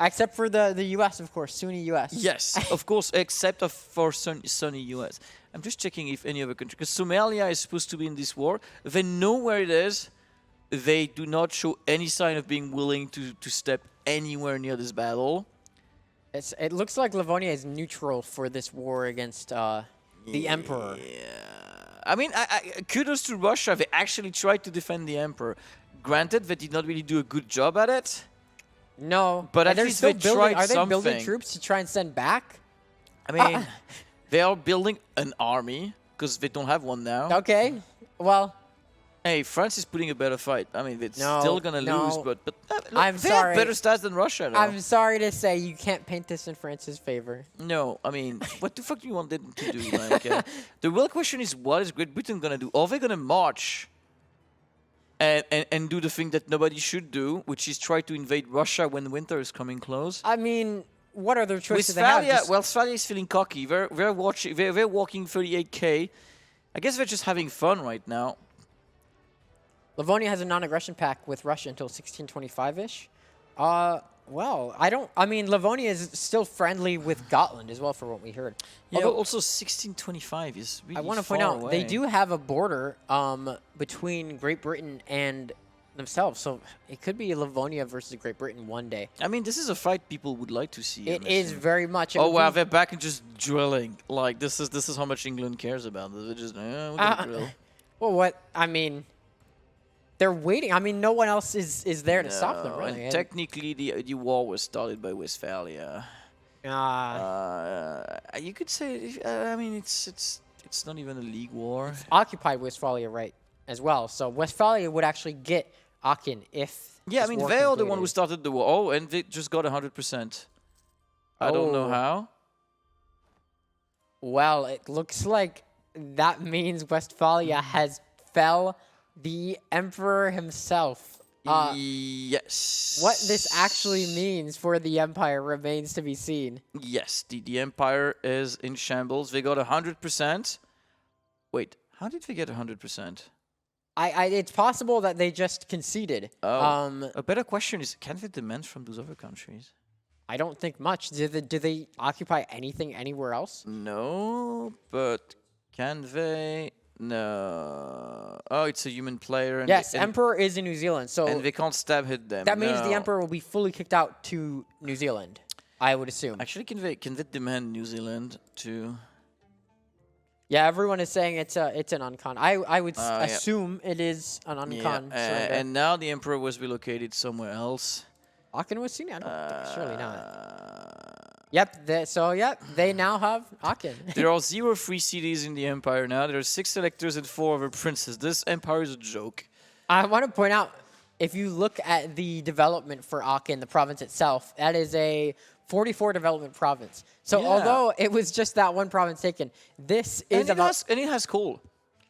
Except for the U.S., of course, Sunni U.S. Yes, of course, except for sunny U.S. I'm just checking if any other country, because Somalia is supposed to be in this war. They know where it is. They do not show any sign of being willing to step anywhere near this battle. It looks like Livonia is neutral for this war against the Emperor. Yeah. I mean, kudos to Russia. They actually tried to defend the Emperor. Granted, they did not really do a good job at it. No, But and at least they tried Are they building something. troops to try and send back? I mean, they are building an army, because they don't have one now. Okay, well, Hey, France is putting a better fight. I mean, it's No, still gonna lose, no. but I'm they sorry. have better stats than Russia, though. I'm sorry to say you can't paint this in France's favor. No, I mean, what the fuck do you want them to do? Like, the real question is, what is Great Britain gonna do? Are they gonna march and do the thing that nobody should do, which is try to invade Russia when winter is coming close? I mean, what other choices they have? Westphalia, Westphalia is feeling cocky. They're watching. They're walking 38k. I guess they're just having fun right now. Livonia has a non-aggression pact with Russia until 1625-ish. Well, I mean, Livonia is still friendly with Gotland as well, for what we heard. Yeah, Although, also 1625 is really I want to far point out, away. they do have a border between Great Britain and themselves, so it could be Livonia versus Great Britain one day. I mean, this is a fight people would like to see. It I'm is assuming. very much. Oh wow, they're back and just drilling. Like this is how much England cares about this. They're just we're gonna drill. Well, what I mean, they're waiting. I mean, no one else is there to stop them, No, really. and technically, the war was started by Westphalia. You could say. I mean, it's not even a league war. Occupied Westphalia, right, as well. So Westphalia would actually get Aachen if. Yeah, I this mean, war they are the one who concluded. started the war. Oh, and they just got 100%. I don't know Oh. how. Well, it looks like that means Westphalia has fell the Emperor himself. Yes. What this actually means for the Empire remains to be seen. Yes, the Empire is in shambles. They got 100%. Wait, how did they get 100%? It's possible that they just conceded. Oh. A better question is, can they demand from those other countries? I don't think much. Do they occupy anything anywhere else? No, but can they? No. Oh, it's a human player. And Yes, and, Emperor is in New Zealand, so and they can't stab hit them. that means the No. Emperor will be fully kicked out to New Zealand, I would assume. Actually, can they demand New Zealand to? Yeah, everyone is saying it's an uncon. I would Yeah. assume it is an uncon. surrender. and now the Emperor was relocated somewhere else. Aachen was seen? I don't think, surely not. Yep, they now have Aachen. There are 0 free cities in the Empire now. There are 6 electors and 4 other princes. This empire is a joke. I want to point out, if you look at the development for Aachen, the province itself, that is a 44 development province. So Yeah. although it was just that one province taken, this is And it has coal.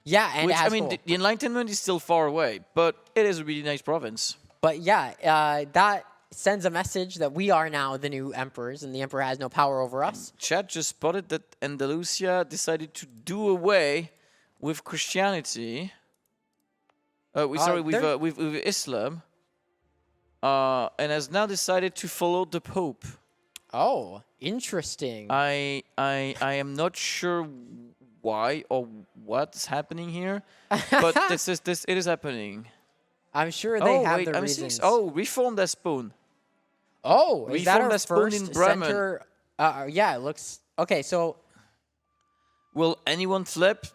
yeah, and Which, it has I mean, coal. the Enlightenment is still far away, but it is a really nice province. But yeah, that sends a message that we are now the new emperors, and the emperor has no power over us. Chad just spotted that Andalusia decided to do away with Christianity. With Islam. And has now decided to follow the Pope. Oh, interesting. I am not sure why or what's happening here, but it is happening. I'm sure they have their I'm reasons. seeing. Reform that spoon. Oh, is that Reform our that spoon first in Bremen. center? Yeah, it looks okay. So, Will anyone flip?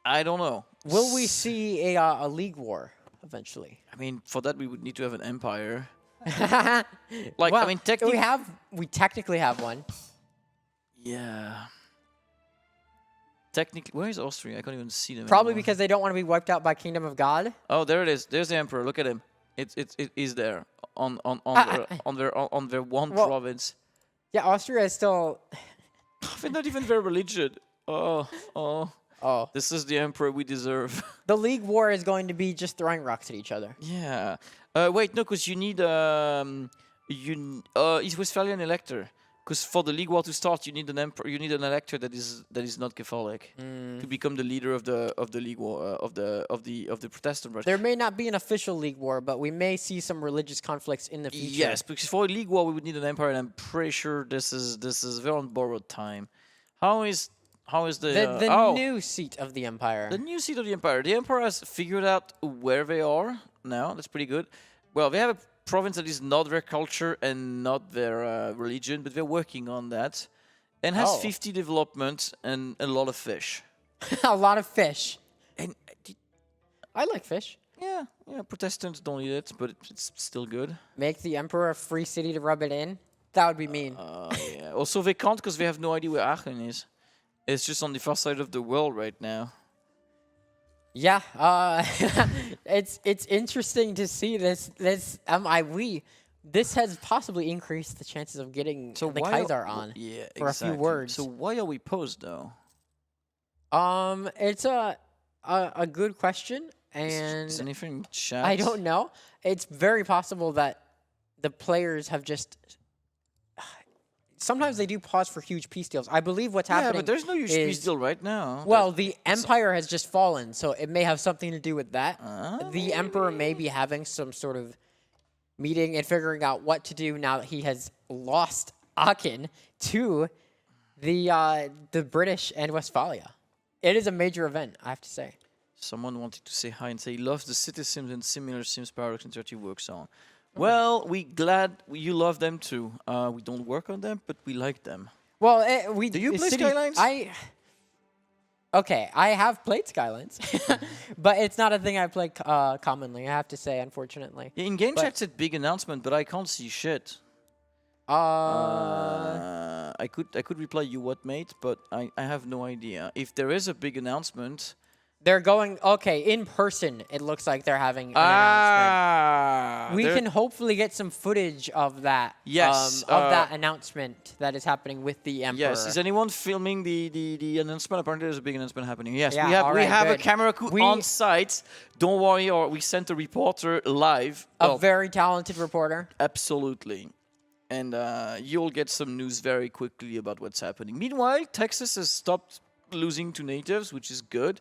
I don't know. will we see a league war eventually? I mean, for that we would need to have an empire. Like, I mean, we technically have one. Yeah. Technically, where is Austria? I can't even see them. Probably anymore. because they don't want to be wiped out by Kingdom of God. Oh, there it is. There's the emperor. Look at him. It is there on their one Well- province. Yeah, Austria is still. They're not even their religion. Oh. Oh, This is the emperor we deserve. the League War is going to be just throwing rocks at each other. Yeah. Wait, no, because you need East Westphalian elector. Because for the League War to start, you need an emperor. You need an elector that is not Catholic to become the leader of the League War of the Protestant branch. There may not be an official League War, but we may see some religious conflicts in the future. Yes, because for a League War we would need an empire, and I'm pretty sure this is very on borrowed time. How is The new seat of the empire. The new seat of the empire. The empire has figured out where they are now. That's pretty good. Well, they have a province that is not their culture and not their religion, but they're working on that. And has Oh. 50 development and a lot of fish. A lot of fish. And I like fish. yeah, Protestants don't eat it, but it's still good. Make the emperor a free city to rub it in. That would be mean. Yeah. Also, they can't because they have no idea where Aachen is. It's just on the far side of the world right now. Yeah, it's interesting to see this. This has possibly increased the chances of getting the why Kaiser on. Yeah, for a few exactly. words. So why are we posed though? It's a good question, and Is anything in chat? I don't know. It's very possible that the players have just. Sometimes they do pause for huge peace deals. I believe what's Yeah, happening. but there's no huge peace is- deal right now. Well, the empire has just fallen, so it may have something to do with that. Ah, The emperor may be having some sort of meeting and figuring out what to do now that he has lost Aachen to the British and Westphalia. It is a major event, I have to say. Someone wanted to say hi and say he loves the city sims and similar sims Paradox Tinto works on. Well, we glad you love them too. We don't work on them, but we like them. Well, Do you play Skylines? Okay, I have played Skylines, but it's not a thing I play commonly, I have to say, unfortunately. Yeah, in game But- chat said big announcement, but I can't see shit. I could reply you what mate, but I have no idea. If there is a big announcement, They're going, okay, in person, it looks like they're having an announcement. We there- can hopefully get some footage of that. Yes, Of that announcement that is happening with the Emperor. Yes, is anyone filming the announcement? Apparently there's a big announcement happening. Yes, Yeah, we have alright, a good. camera crew We- on site. Don't worry, or we sent a reporter live. A Well, very talented reporter. absolutely. And you'll get some news very quickly about what's happening. Meanwhile, Texas has stopped losing to natives, which is good.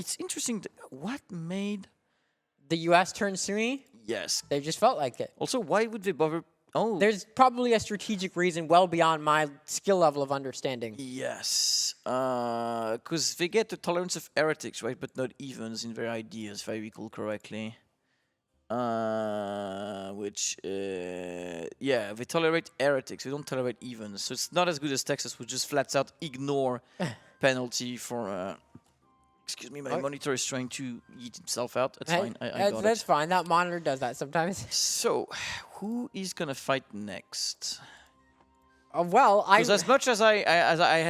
It's interesting. What made... The U.S. turned Sunni. Yes. They just felt like it. Also, why would they bother... Oh, There's probably a strategic reason well beyond my skill level of understanding. yes. Because they get the tolerance of heretics, right? But not evens in their ideas, if I recall correctly. Yeah, they tolerate heretics. They don't tolerate evens. So it's not as good as Texas, which just flat out ignore penalty for... excuse me, my monitor is trying to eat itself out. That's fine. I got That's it. fine. That monitor does that sometimes. So, who is going to fight next? Well, Because as much as I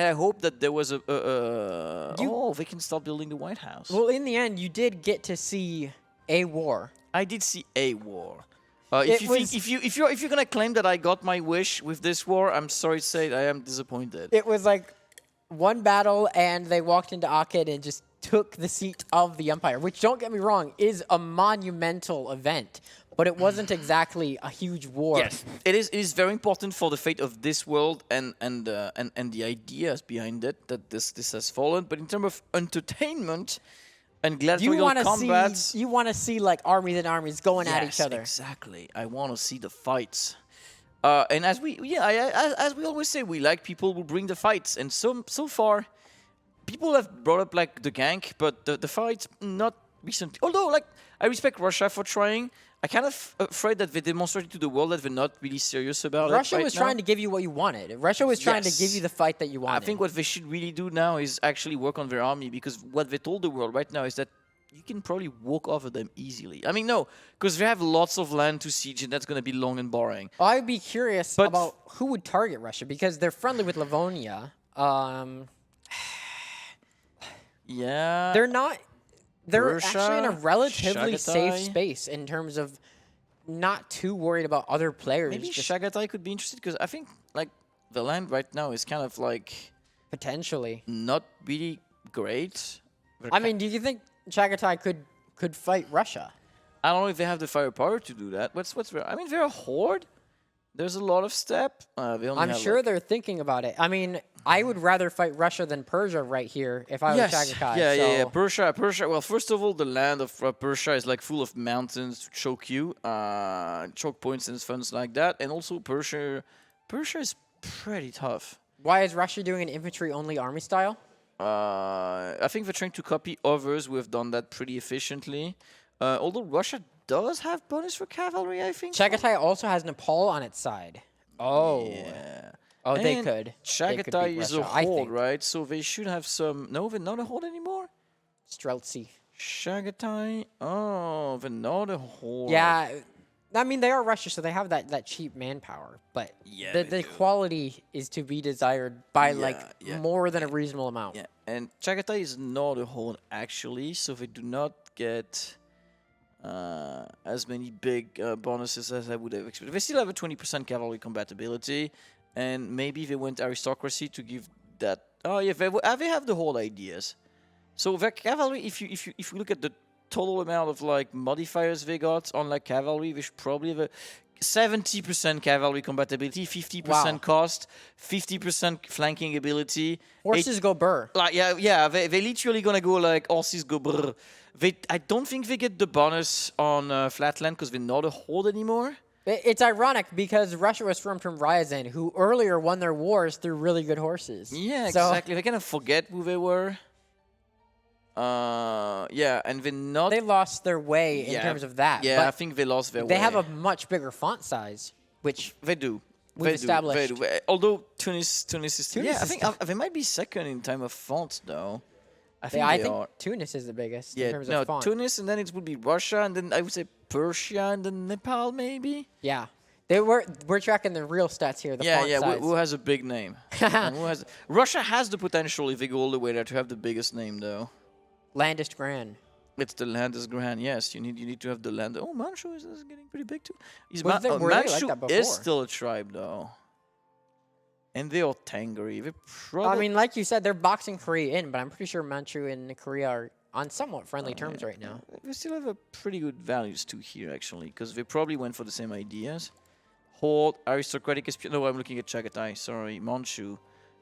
had hoped that there was they can start building the White House. Well, in the end, you did get to see a war. I did see a war. It If you're gonna claim that I got my wish with this war, I'm sorry to say I am disappointed. It was like one battle, and they walked into Aachen and just took the seat of the Empire, which, don't get me wrong, is a monumental event. But it wasn't exactly a huge war. Yes, it is. It is very important for the fate of this world and the ideas behind it that this has fallen. But in terms of entertainment and gladiatorial combat, you want to see like armies and armies going at each other. Exactly. I want to see the fights. And as we always say, we like people who bring the fights. And so far, people have brought up like the gank, but the fights not recently. Although like I respect Russia for trying. I kind of afraid that they demonstrated to the world that they're not really serious about Russia it. was trying to give you what you wanted. Russia was trying to give you the fight that you wanted. I think what they should really do now is actually work on their army, because what they told the world right now is that you can probably walk over them easily. I mean, no, because they have lots of land to siege, and that's going to be long and boring. I'd be curious about who would target Russia, because they're friendly with Livonia. Yeah. They're not. They're Persia, actually in a relatively safe Chagatai. space in terms of not too worried about other players. Maybe just Chagatai could be interested because I think like the land right now is kind of like potentially. not really great. I mean, do you think Chagatai could fight Russia? I don't know if they have the firepower to do that. What's I mean, they're a horde. There's a lot of step. They only I'm have, sure like, they're thinking about it. I mean, I would rather fight Russia than Persia right here if I was Chagatai. Yeah. so- Persia. Well, first of all, the land of Persia is like full of mountains to choke you, choke points and funds like that. And also Persia is pretty tough. Why is Russia doing an infantry-only army style? I think they're trying to copy others who have done that pretty efficiently. Although Russia does have bonus for cavalry, I think. Chagatai also has Nepal on its side. Oh. Yeah. Oh, they And could. They could Chagatai beat is a Russia, I horde, think. right? So they should have some. No, they're not a horde anymore. Streltsy. Chagatai. Oh, they're not a horde. Yeah. I mean, they are Russia, so they have that cheap manpower. But Yeah, the they do. quality is to be desired by, Yeah, more than a reasonable amount. Yeah, and Chagatai is not a horde actually, so they do not get as many big bonuses as I would have expected. They still have a 20% cavalry compatibility, and maybe they went aristocracy to give that. Oh yeah, they have the horde ideas. So their cavalry, if you look at the total amount of like modifiers they got on like cavalry, they should probably have a 70% cavalry compatibility, 50% Wow. cost, 50% flanking ability. Horses go burr. Like yeah, they literally gonna go like horses go brr. I don't think they get the bonus on Flatland because they're not a horde anymore. It's ironic because Russia was from Ryazan, who earlier won their wars through really good horses. Yeah, So- exactly. They kind of forget who they were. Yeah, and they're not. They lost their way in Yeah, terms of that. Yeah, I but think they lost their way. they have a much bigger font size, which They do. We've They do, they established. do. Although Tunis is. Tunis Yeah, I is think tough. they might be second in time of font though. I I think think, they are. Tunis is the biggest Yeah, in terms no, of font. Tunis, and then it would be Russia, and then I would say Persia, and then Nepal maybe. Yeah. We're tracking the real stats here, the Yeah, font yeah. size. Who has a big name? And who has? Russia has the potential if they go all the way there to have the biggest name though. Landest Grand. It's the Landest Grand. Yes, you need to have the land. Oh, Manchu is getting pretty big too. Were they like Manchu that is before? still a tribe though, and they are Tangri. They probably. I mean, like you said, they're boxing Korea in, but I'm pretty sure Manchu and Korea are on somewhat friendly terms right now. They still have a pretty good values too here actually, because they probably went for the same ideas. Horde, aristocratic. No, I'm looking at Chagatai. Sorry, Manchu.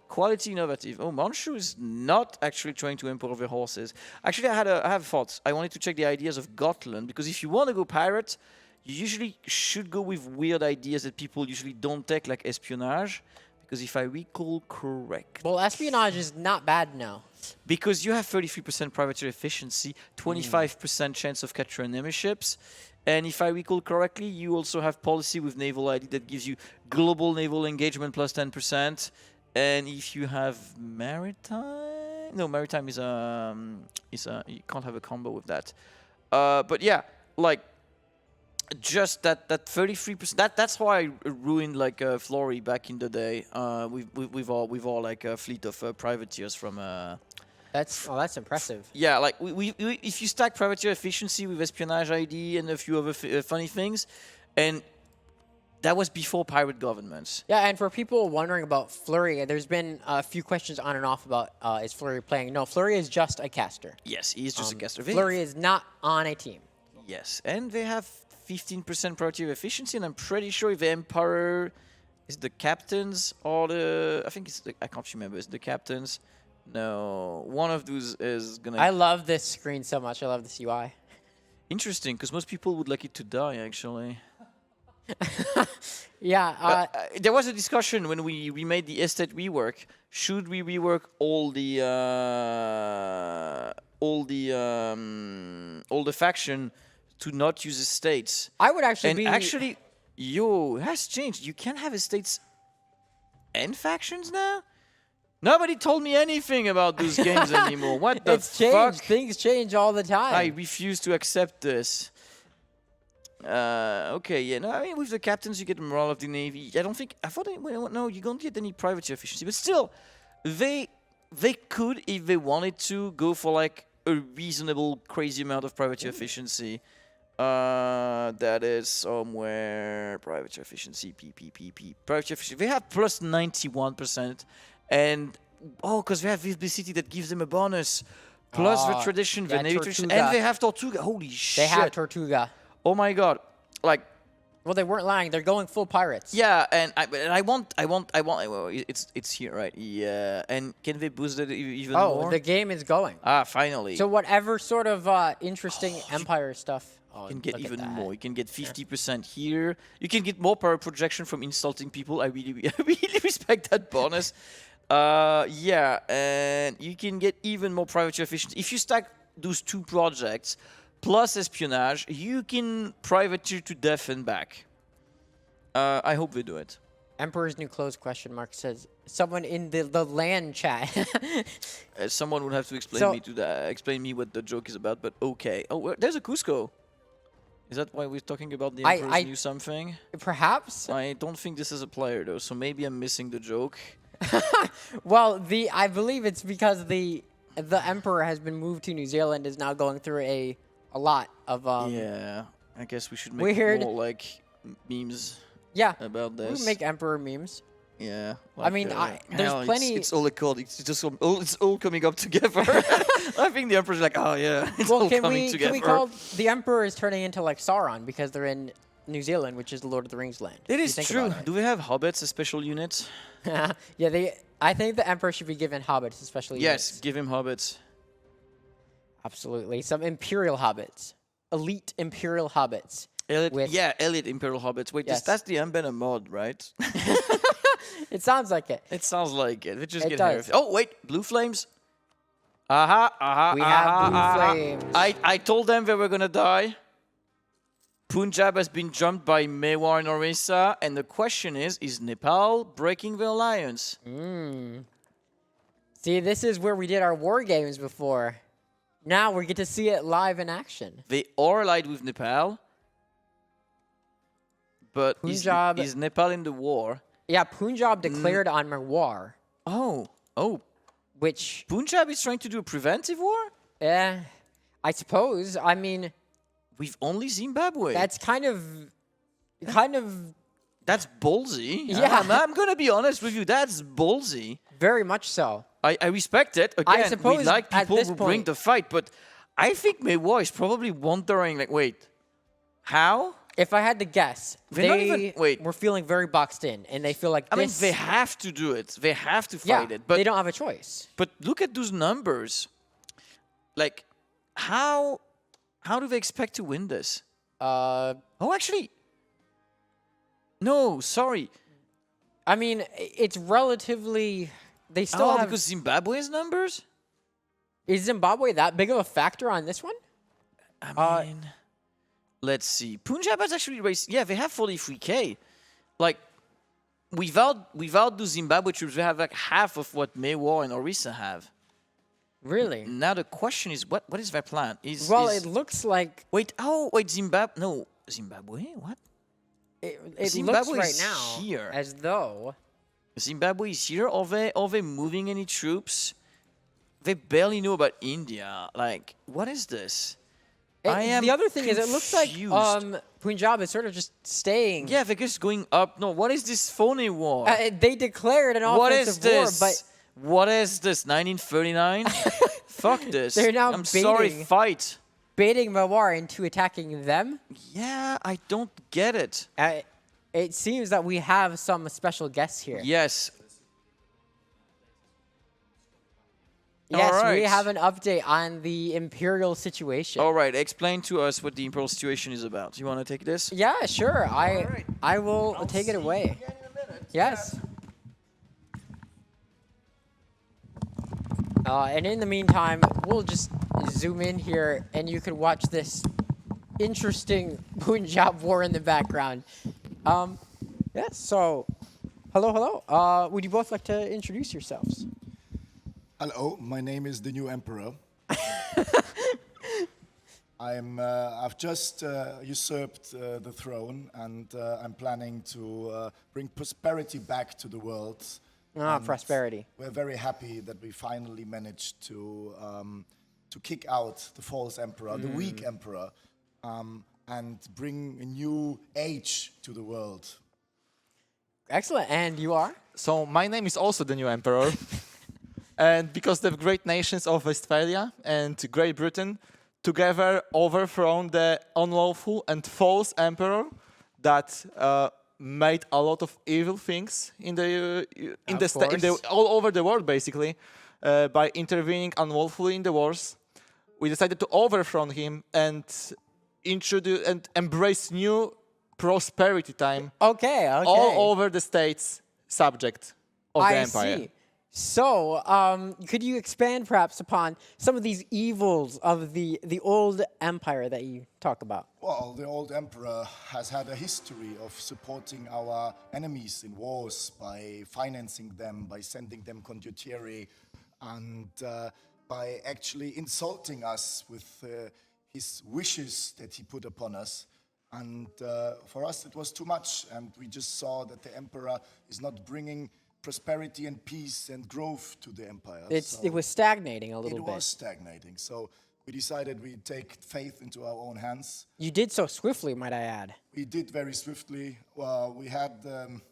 Quality innovative. Oh, Manchu is not actually trying to improve their horses. Actually, I have thoughts. I wanted to check the ideas of Gotland, because if you want to go pirate, you usually should go with weird ideas that people usually don't take, like espionage. Because if I recall correct, Well, espionage is not bad now. because you have 33% privateer efficiency, 25% chance of capturing enemy ships, and if I recall correctly, you also have policy with naval ID that gives you global naval engagement plus 10%. And if you have maritime, no, maritime is you can't have a combo with that. But yeah, like just that 33%. That's how I ruined like Florry back in the day. With all like a fleet of privateers from. That's impressive. Yeah, like we if you stack privateer efficiency with espionage ID and a few other funny things, and that was before pirate governments. Yeah, and for people wondering about Flurry, there's been a few questions on and off about is Flurry playing? No, Flurry is just a caster. Yes, he's just a caster. Flurry is not on a team. Yes, and they have 15% privateer efficiency, and I'm pretty sure if the Emperor is the captains or I think it's I can't remember. It's the captains. No, one of those is gonna. I love this screen so much. I love this UI. Interesting, because most people would like it to die actually. Yeah, There was a discussion when we remade the estate rework. Should we rework all the faction to not use estates? I would actually And be actually, it has changed. You can have estates and factions now. Nobody told me anything about those games anymore. What the It's changed. fuck? Things change all the time. I refuse to accept this. Okay, yeah, no, I mean, with the captains, you get morale of the navy. I don't think, I thought, no, you don't get any privateer efficiency, but still, they could, if they wanted to, go for like a reasonable, crazy amount of privateer efficiency. That is somewhere privateer efficiency, privateer efficiency. They have plus 91%, and because they have visibility that gives them a bonus, plus the tradition, the navy tradition, and they have Tortuga. Holy shit! They have Tortuga. Oh my god! Like. Well, they weren't lying. They're going full pirates. Yeah, and I want. Well, it's here, right? Yeah, and can they boost it even more? Oh, the game is going. Ah, finally. So whatever sort of interesting empire stuff. You can get even more. You can get 50% here. You can get more power projection from insulting people. I really respect that bonus. Yeah, and you can get even more privateer efficiency. If you stack those two projects plus espionage, you can privateer to death and back. I hope they do it. Emperor's New Clothes ? Says someone in the land chat. Someone would have to explain me what the joke is about, but okay. Oh, there's a Cusco. Is that why we're talking about the Emperor's New something? Perhaps. I don't think this is a player though, so maybe I'm missing the joke. Well, I believe it's because the Emperor has been moved to New Zealand, is now going through a lot of yeah, I guess we should make more like memes. Yeah, about this. We make Emperor memes. Yeah, like, I mean, there's plenty. It's all it's all coming up together. I think the Emperor's like, oh yeah, it's all coming together. Can we call the Emperor is turning into like Sauron because they're in New Zealand, which is the Lord of the Rings land? It is true. Do we have hobbits, a special unit? Yeah, I think the Emperor should be given hobbits, especially. Yes, give him hobbits. Absolutely, some Imperial hobbits, elite Imperial hobbits. Elite Imperial hobbits. Wait, that's the Unbanner mod, right? It sounds like it. It sounds like it. We just get does. Oh wait, blue flames. We have blue flames. I told them they were gonna die. Punjab has been jumped by Mewar and Orissa, and the question is Nepal breaking the alliance? See, this is where we did our war games before. Now we get to see it live in action. They are allied with Nepal, but is Nepal in the war? Yeah, Punjab declared on Mewar. Oh. Which Punjab is trying to do a preventive war? Yeah, I suppose. I mean, we've only Zimbabwe. That's kind of. That's ballsy. Yeah, I'm gonna be honest with you. That's ballsy. Very much so. I respect it. Again, I suppose we like people who bring the fight, but I think Mewar is probably wondering, like, wait, how? If I had to guess, they were feeling very boxed in, and they feel like I mean, they have to do it. They have to fight it. But they don't have a choice. But look at those numbers. Like, how do they expect to win this? Actually, no. Sorry. I mean, it's relatively. They still have because Zimbabwe's numbers. Is Zimbabwe that big of a factor on this one? I mean. Let's see. Punjab has actually raised. Yeah, they have 43k. Like, without the Zimbabwe troops, they have like half of what Mewar and Orissa have. Really? Now the question is, what is their plan? It looks like. Wait, Zimbabwe? No, Zimbabwe. What? It Zimbabwe looks right is now here. As though Zimbabwe is here. Are they moving any troops? They barely know about India. Like, what is this? The other thing is, it looks like Punjab is sort of just staying. Yeah, they're just going up. No, what is this phony war? They declared an offensive war, but what is this? 1939? Fuck this. They're now fight. Baiting Mewar into attacking them. Yeah, I don't get it. It seems that we have some special guests here. Yes. Yes, we have an update on the Imperial situation. All right, explain to us what the Imperial situation is about. You want to take this? Yeah, sure. I will take it away. Yes. And in the meantime, we'll just zoom in here, and you can watch this interesting Punjab war in the background. So, hello. Would you both like to introduce yourselves? Hello, my name is the new Emperor. I've just usurped the throne, and I'm planning to bring prosperity back to the world. Prosperity. We're very happy that we finally managed to to kick out the false emperor, the weak emperor, and bring a new age to the world. Excellent. And you are? So my name is also the new emperor. And because the great nations of Westphalia and Great Britain together overthrown the unlawful and false emperor that made a lot of evil things in all over the world, basically, by intervening unlawfully in the wars. We decided to overthrow him and introduce and embrace new prosperity time Okay. all over the states subject of the I empire. see. So, could you expand perhaps upon some of these evils of the old empire that you talk about? Well, the old emperor has had a history of supporting our enemies in wars by financing them, by sending them condottieri, and by actually insulting us with his wishes that he put upon us. And for us, it was too much, and we just saw that the emperor is not bringing prosperity and peace and growth to the empire. It was stagnating a little It bit. was stagnating. So we decided we'd take faith into our own hands. You did so swiftly, might I add. We did very swiftly. We had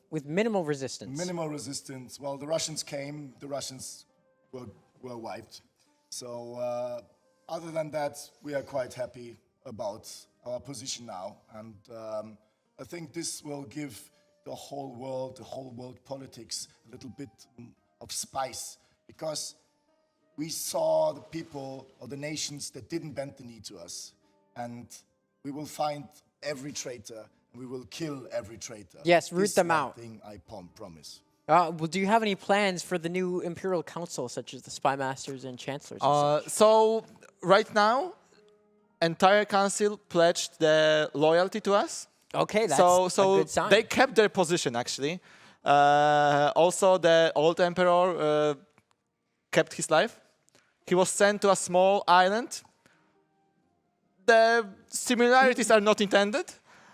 With minimal resistance. minimal resistance. Well, the Russians came. The Russians were wiped. So other than that, we are quite happy about our position now. And I think this will give the whole world politics a little bit of spice, because we saw the people or the nations that didn't bend the knee to us, and we will find every traitor and we will kill every traitor. Yes, root This them one out. thing I promise. Well, do you have any plans for the new Imperial Council, such as the Spy Masters and Chancellors? and such? So right now, entire council pledged their loyalty to us. Okay, that's so a good sign. they kept their position, actually. Also, the old emperor kept his life. He was sent to a small island. The similarities are not intended.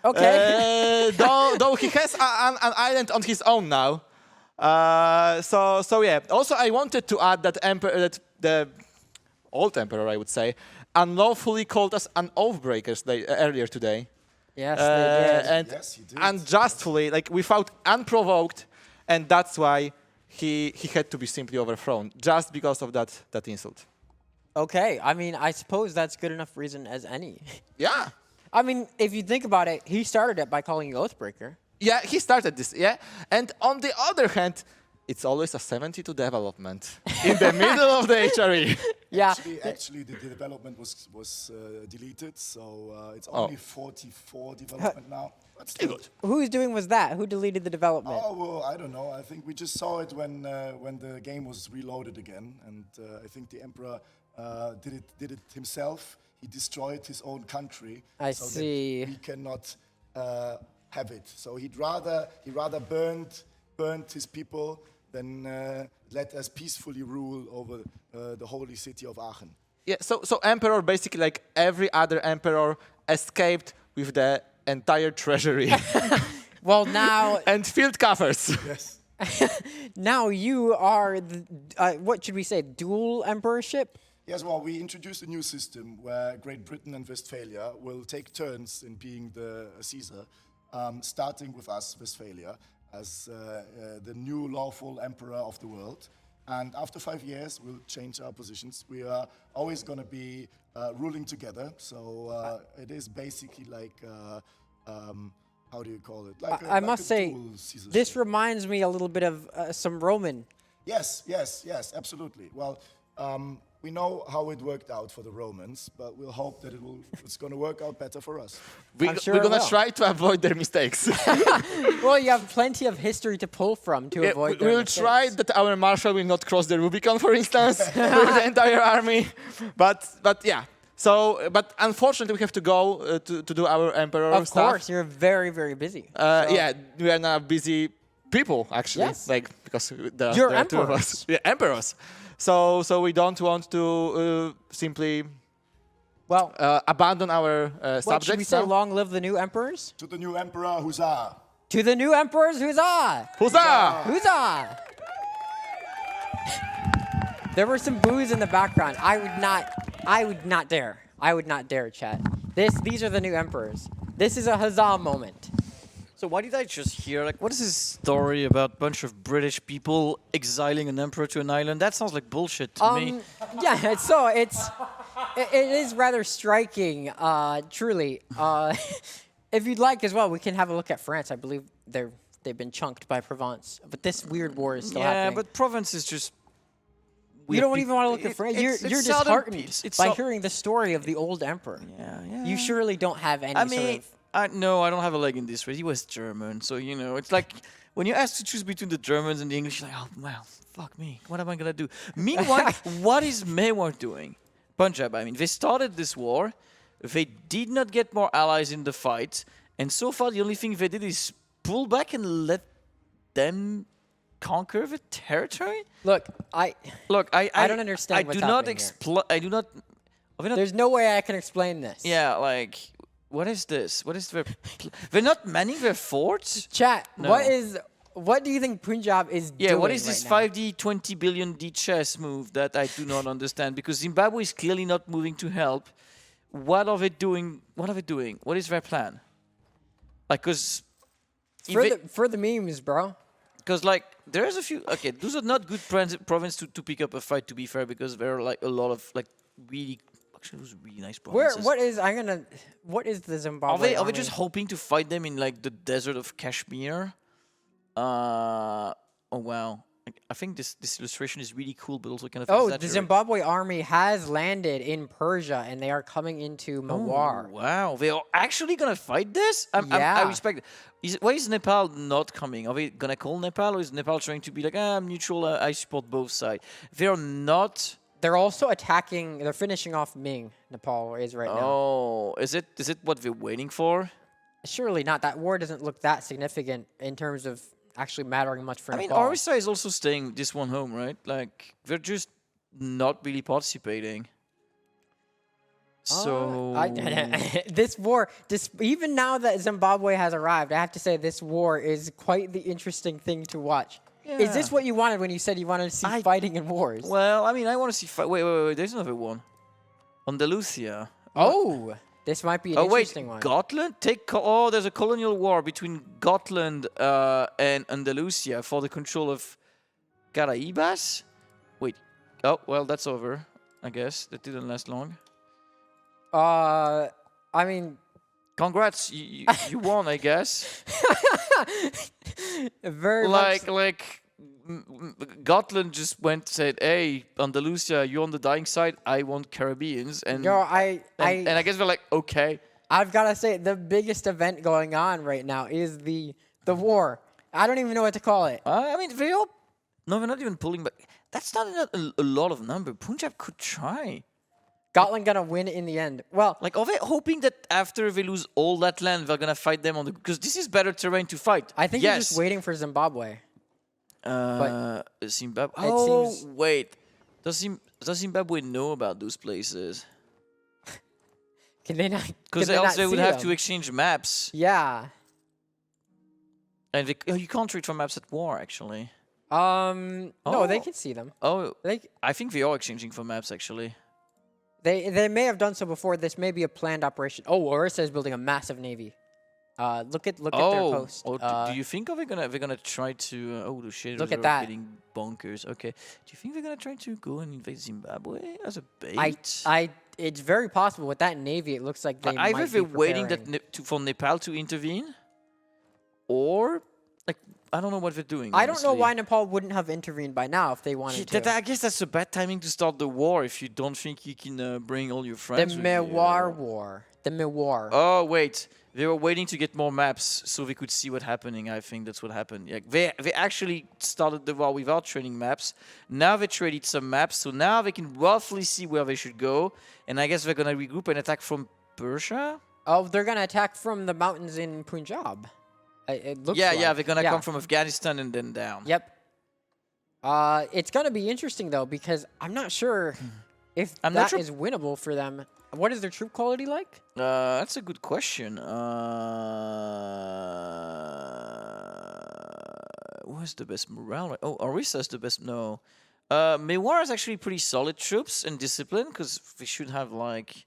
Okay. Though he has an island on his own now. So yeah. Also, I wanted to add that the old emperor, I would say, unlawfully called us an oath-breakers earlier today. Yes, they did. And Yes, he did. unjustly, like without unprovoked, and that's why he had to be simply overthrown, just because of that insult. Okay, I mean, I suppose that's good enough reason as any. Yeah. I mean, if you think about it, he started it by calling you Oathbreaker. Yeah, he started this, yeah. And on the other hand, it's always a 72 development in the middle of the HRE. Yeah. Actually, the development was deleted, so it's only 44 development now. But still good. Who's doing was that? Who deleted the development? Oh well, I don't know. I think we just saw it when the game was reloaded again, and I think the emperor did it himself. He destroyed his own country. I so see. That we cannot have it. So he rather burned his people than let us peacefully rule over the holy city of Aachen. Yeah, so emperor, basically like every other emperor, escaped with the entire treasury Well, now and field coffers. Yes. now you are, what should we say, dual emperorship? Yes, well, we introduced a new system where Great Britain and Westphalia will take turns in being the Caesar, starting with us, Westphalia, as the new lawful emperor of the world. And after 5 years, we'll change our positions. We are always going to be ruling together. So it is basically like, how do you call it? Like I must say, dual Caesarship. this reminds me a little bit of some Roman. Yes, absolutely. Well, we know how it worked out for the Romans, but we'll hope that it's going to work out better for us. I'm sure We're it going to will. try to avoid their mistakes. Well, you have plenty of history to pull from to avoid their We'll mistakes. try that our marshal will not cross the Rubicon, for instance, with the entire army. But yeah. So, but unfortunately, we have to go to do our emperor Of stuff. course, you're very, very busy. Yeah, we are now busy people, actually. Yes. Like, because You're there are two of us. Yeah, emperors. So we don't want to simply Well, abandon our what subjects. should we say? now. Long live the new emperors? To the new emperor, huzzah! To the new emperors, huzzah! Huzzah! Huzzah! There were some boos in the background. I would not I would not dare. I would not dare, chat. These are the new emperors. This is a huzzah moment. So why did I just hear, like, what is this story about a bunch of British people exiling an emperor to an island? That sounds like bullshit to me. Yeah, it is rather striking, truly. If you'd like as well, we can have a look at France. I believe they've been chunked by Provence. But this weird war is still happening. Yeah, but Provence is just... You don't even want to look at France. You're disheartened by hearing the story of the old emperor. Yeah. You surely don't have any sort of... No, I don't have a leg in this race. He was German, so, you know, it's like when you're asked to choose between the Germans and the English, you're like, oh, well, fuck me. What am I going to do? Meanwhile, what is Maywar doing? Punjab, I mean, they started this war. They did not get more allies in the fight. And so far, the only thing they did is pull back and let them conquer the territory? Look, I don't understand what's happening here. There's no way I can explain this. Yeah, like... What is this? What is their... They're not manning their forts? Chat, No. what do you think Punjab is doing? Yeah, what is this right 5D 20 billion D chess move that I do not understand? Because Zimbabwe is clearly not moving to help. What are they doing? What are they doing? What is their plan? Like, because... For the memes, bro. Because, like, there's a few... Okay, those are not good province to pick up a fight, to be fair, because there are, like, a lot of, like, really... Actually, those are really nice provinces. What is the Zimbabwe Are they just hoping to fight them in, like, the desert of Kashmir? Oh, wow. I think this illustration is really cool, but also kind of exaggerated. The Zimbabwe army has landed in Persia, and they are coming into Mewar. Oh, wow. They are actually going to fight this? I respect it. Why is Nepal not coming? Are they going to call Nepal, or is Nepal trying to be like, I'm neutral, I support both sides? They are not... They're also attacking... They're finishing off Ming, Nepal is right now. Oh, is it what they're waiting for? Surely not. That war doesn't look that significant in terms of actually mattering much for Nepal. I mean, Orissa is also staying this one home, right? Like, they're just not really participating. So... this war... even now that Zimbabwe has arrived, I have to say this war is quite the interesting thing to watch. Yeah. Is this what you wanted when you said you wanted to see fighting and wars? Well, I mean, I want to see fight. Wait. There's another one. Andalusia. Oh, this might be an interesting one. Gotland? There's a colonial war between Gotland and Andalusia for the control of Caraibas. Wait. Oh, well, that's over. I guess that didn't last long. I mean, congrats, you won, I guess. Very much. Like Gotland just said, "Hey, Andalusia, you're on the dying side. I want Caribbeans." And I guess they're like, "Okay." I've got to say, the biggest event going on right now is the war. I don't even know what to call it. I mean, they're not even pulling back. That's not a lot of number. Punjab could try. Gotland gonna win in the end. Well, like, are they hoping that after they lose all that land, they're gonna fight them on the... Because this is better terrain to fight. I think you're just waiting for Zimbabwe. Zimbabwe... Oh, wait. Does Zimbabwe know about those places? Can they not? Because else they would have to exchange maps. Yeah. And you can't trade for maps at war, actually. No, they can see them. Oh, I think they are exchanging for maps, actually. They may have done so before. This may be a planned operation. Oh, Orissa is building a massive navy. Look at their coast. Do you think they're gonna try to? The shaders look at are that. getting bonkers. Okay. Do you think they're gonna try to go and invade Zimbabwe as a bait? It's very possible with that navy. It looks like they might be either they're waiting preparing. for Nepal to intervene, or like I don't know what they're doing. I don't know why Nepal wouldn't have intervened by now if they wanted to. I guess that's a bad timing to start the war if you don't think you can bring all your friends. The Mewar War. The Mewar. Oh wait, they were waiting to get more maps so they could see what's happening. I think that's what happened. Yeah, they actually started the war without trading maps. Now they traded some maps, so now they can roughly see where they should go. And I guess they're gonna regroup and attack from Persia. Oh, they're gonna attack from the mountains in Punjab. It looks like. They're gonna come from Afghanistan and then down. Yep. It's gonna be interesting though because I'm not sure if that is winnable for them. What is their troop quality like? That's a good question. What's the best morale? Oh, Orissa's the best. No, Mewar is actually pretty solid troops and discipline because we should have like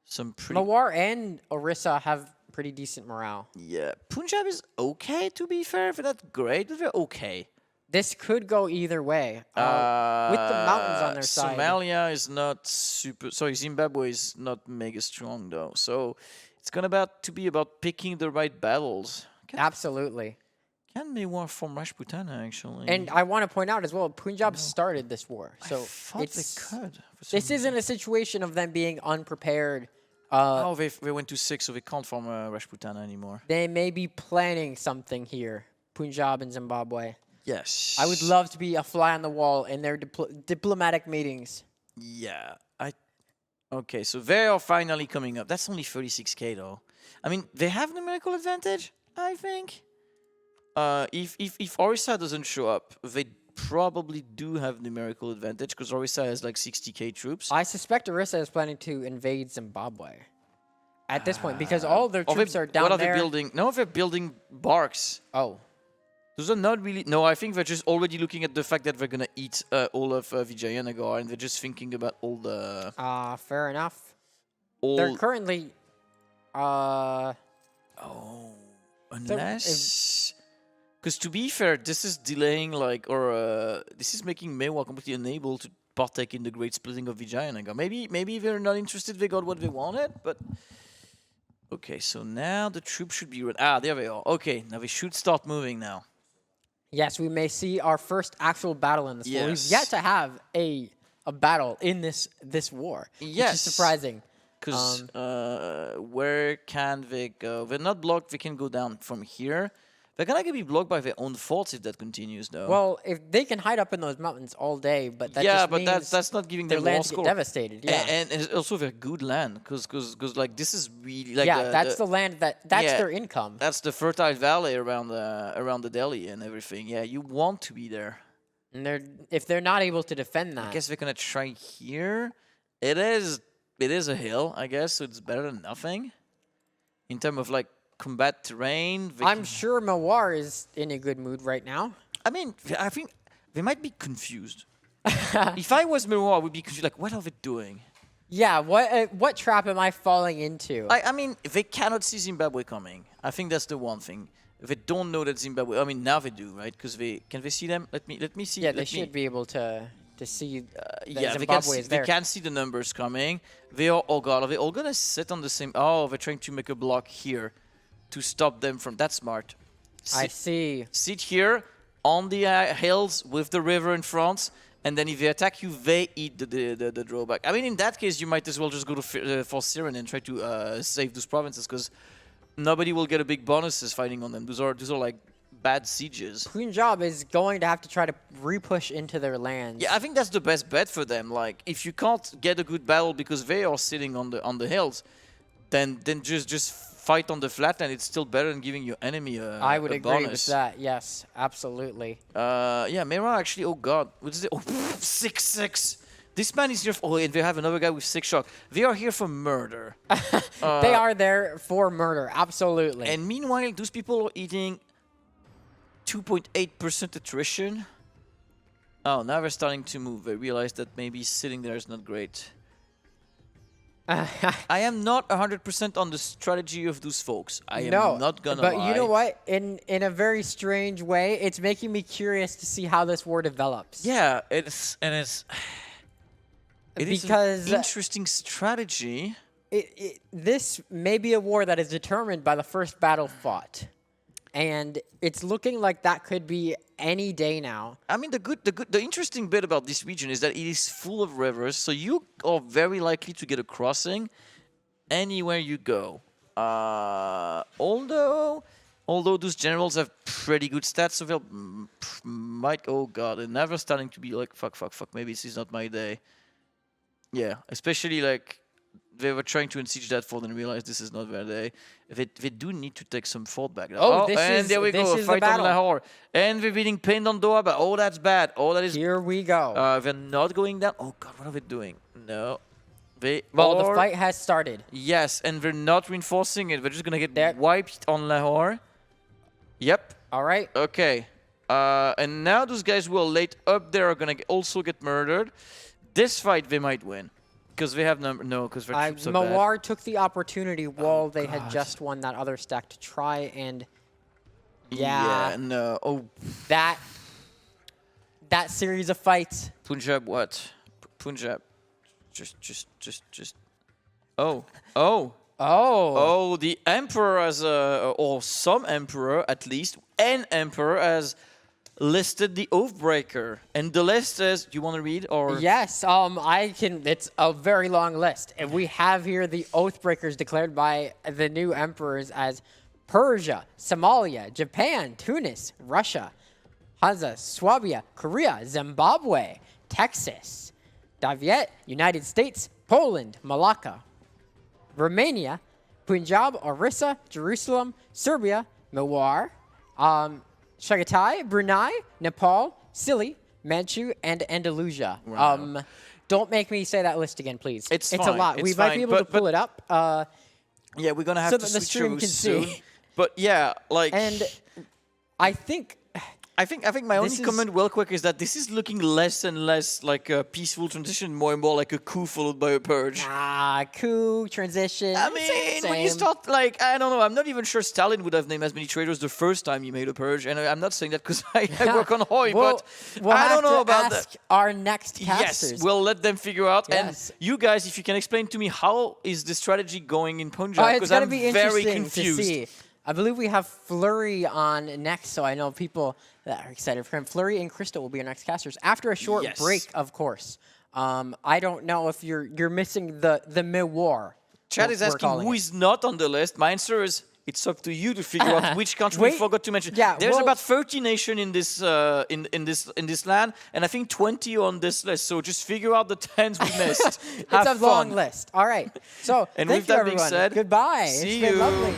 some pretty. Mawar and Orissa have pretty decent morale. Yeah, Punjab is okay to be fair, but not great, but they're okay. This could go either way. With the mountains on their side. Somalia is not super. Sorry, Zimbabwe is not mega strong though. So it's gonna be about picking the right battles. Absolutely. Can Mewar form Rajputana actually? And I want to point out as well, Punjab started this war, so I thought they could. This isn't a situation of them being unprepared. Oh, they went to 6, so they can't form Rajputana anymore. They may be planning something here, Punjab and Zimbabwe. Yes. I would love to be a fly on the wall in their diplomatic meetings. Yeah. Okay, so they are finally coming up. That's only 36k though. I mean, they have numerical advantage, I think. If Orissa doesn't show up, they probably do have numerical advantage because Orissa has like 60k troops. I suspect Orissa is planning to invade Zimbabwe at this point because all their troops are down what are there. They building? No, they're building barks. Oh. Those are not really. No, I think they're just already looking at the fact that they're gonna eat all of Vijayanagar, and they're just thinking about all the. Fair enough. All They're currently. Unless. Because to be fair, this is delaying this is making Mewar completely unable to partake in the great splitting of Vijayanagar. Maybe they're not interested. They got what they wanted, but. Okay, so now the troops should be ready. There they are. Okay, now they should start moving now. Yes, we may see our first actual battle in this war. We've yet to have a battle in this war. Yes. Which is surprising. Because where can they go? They're not blocked. They can go down from here. They're gonna be blocked by their own forts if that continues, though. Well, if they can hide up in those mountains all day, but that just means that's not giving their them more lands score. get devastated. Yeah, and it's also their good land, because like this is really like that's the land that's their income. That's the fertile valley around the Delhi and everything. Yeah, you want to be there. And if they're not able to defend that, I guess they're gonna try here. It is a hill, I guess, so it's better than nothing. In terms of like combat terrain. I'm sure Mawar is in a good mood right now. I mean, I think they might be confused. If I was Mawar, I would be confused. Like, what are they doing? Yeah, what trap am I falling into? I mean, they cannot see Zimbabwe coming. I think that's the one thing. They don't know that Zimbabwe. I mean, now they do, right? Because can they see them? Let me see. Yeah, they should be able to see. Yeah, Zimbabwe is there. They can see the numbers coming. They are. Oh god, are they all gonna sit on the same? Oh, they're trying to make a block here to stop them from. That's smart. I see. Sit here on the hills with the river in front, and then if they attack you, they eat the drawback. I mean, in that case, you might as well just go to for Siren and try to save those provinces, because nobody will get a big bonuses fighting on them. Those are like bad sieges. Punjab is going to have to try to re-push into their lands. Yeah, I think that's the best bet for them. Like, if you can't get a good battle because they are sitting on the hills, then just fight on the flatland. It's still better than giving your enemy a I would agree bonus. with that. Yes, absolutely. Yeah, Mera actually. Oh god, what is it? Oh, 6/6. This man is here. Oh, and they have another guy with 6 shock. They are here for murder. They are there for murder. Absolutely. And meanwhile, those people are eating 2.8% attrition. Oh, now they're starting to move. They realize that maybe sitting there is not great. I am not 100% on the strategy of those folks. I am not gonna lie. But you know what? In a very strange way, it's making me curious to see how this war develops. Yeah, it is an interesting strategy. This may be a war that is determined by the first battle fought. And it's looking like that could be any day now. I mean, the interesting bit about this region is that it is full of rivers, so you are very likely to get a crossing anywhere you go. Although those generals have pretty good stats, so they'll might. Oh god, and now they're starting to be like, fuck. Maybe this is not my day. Yeah, especially like. They were trying to unsiege that fort and realized this is not their day. They do need to take some fort back. There we go, fight on Lahore. And we're being pinned on Doha, but that's bad. Oh, that is... Here we go. They're not going down. Oh, God, what are they doing? No. The fight has started. Yes, and they're not reinforcing it. They're just going to get wiped on Lahore. Yep. All right. Okay. And now those guys who are late up there are gonna also get murdered. This fight they might win. Because they have because their troops are bad. Mawar took the opportunity while they had just won that other stack to try and... Yeah, no. Oh. That series of fights. Punjab what? Punjab. Just. Oh. Oh, the Emperor has, or some Emperor at least, an Emperor has listed the Oathbreaker. And the list is, do you want to read or? Yes, I can, it's a very long list. And we have here the Oathbreakers declared by the new emperors as Persia, Somalia, Japan, Tunis, Russia, Hansa, Swabia, Korea, Zimbabwe, Texas, Daviet, United States, Poland, Malacca, Romania, Punjab, Orissa, Jerusalem, Serbia, Mewar, Chagatai, Brunei, Nepal, Scilly, Manchu, and Andalusia. Wow. Don't make me say that list again, please. It's a fine, lot. it's We might be able to pull it up. Yeah, we're gonna have so to that the switch stream over can soon. see. But yeah, like. And I think my only comment real quick is that this is looking less and less like a peaceful transition, more and more like a coup followed by a purge. Coup, transition. I mean, when you start, like, I don't know, I'm not even sure Stalin would have named as many traitors the first time he made a purge, and I'm not saying that because I work on Hoy, but I don't know about that. Our next casters. Yes, we'll let them figure out. Yes. And you guys, if you can explain to me how is the strategy going in Punjab, It's because going to I'm be very interesting confused. to see. I believe we have Flurry on next, so I know people that are excited for him. Flurry and Christo will be our next casters after a short break, of course. I don't know if you're missing the Mewar. Chat is asking who is not on the list. My answer is it's up to you to figure out which country we forgot to mention. Yeah, there's about 30 nations in this in this land, and I think 20 on this list. So just figure out the 10s we missed. It's a long list. All right. So and thank with you, that being everyone. said, Goodbye. See It's been you. lovely.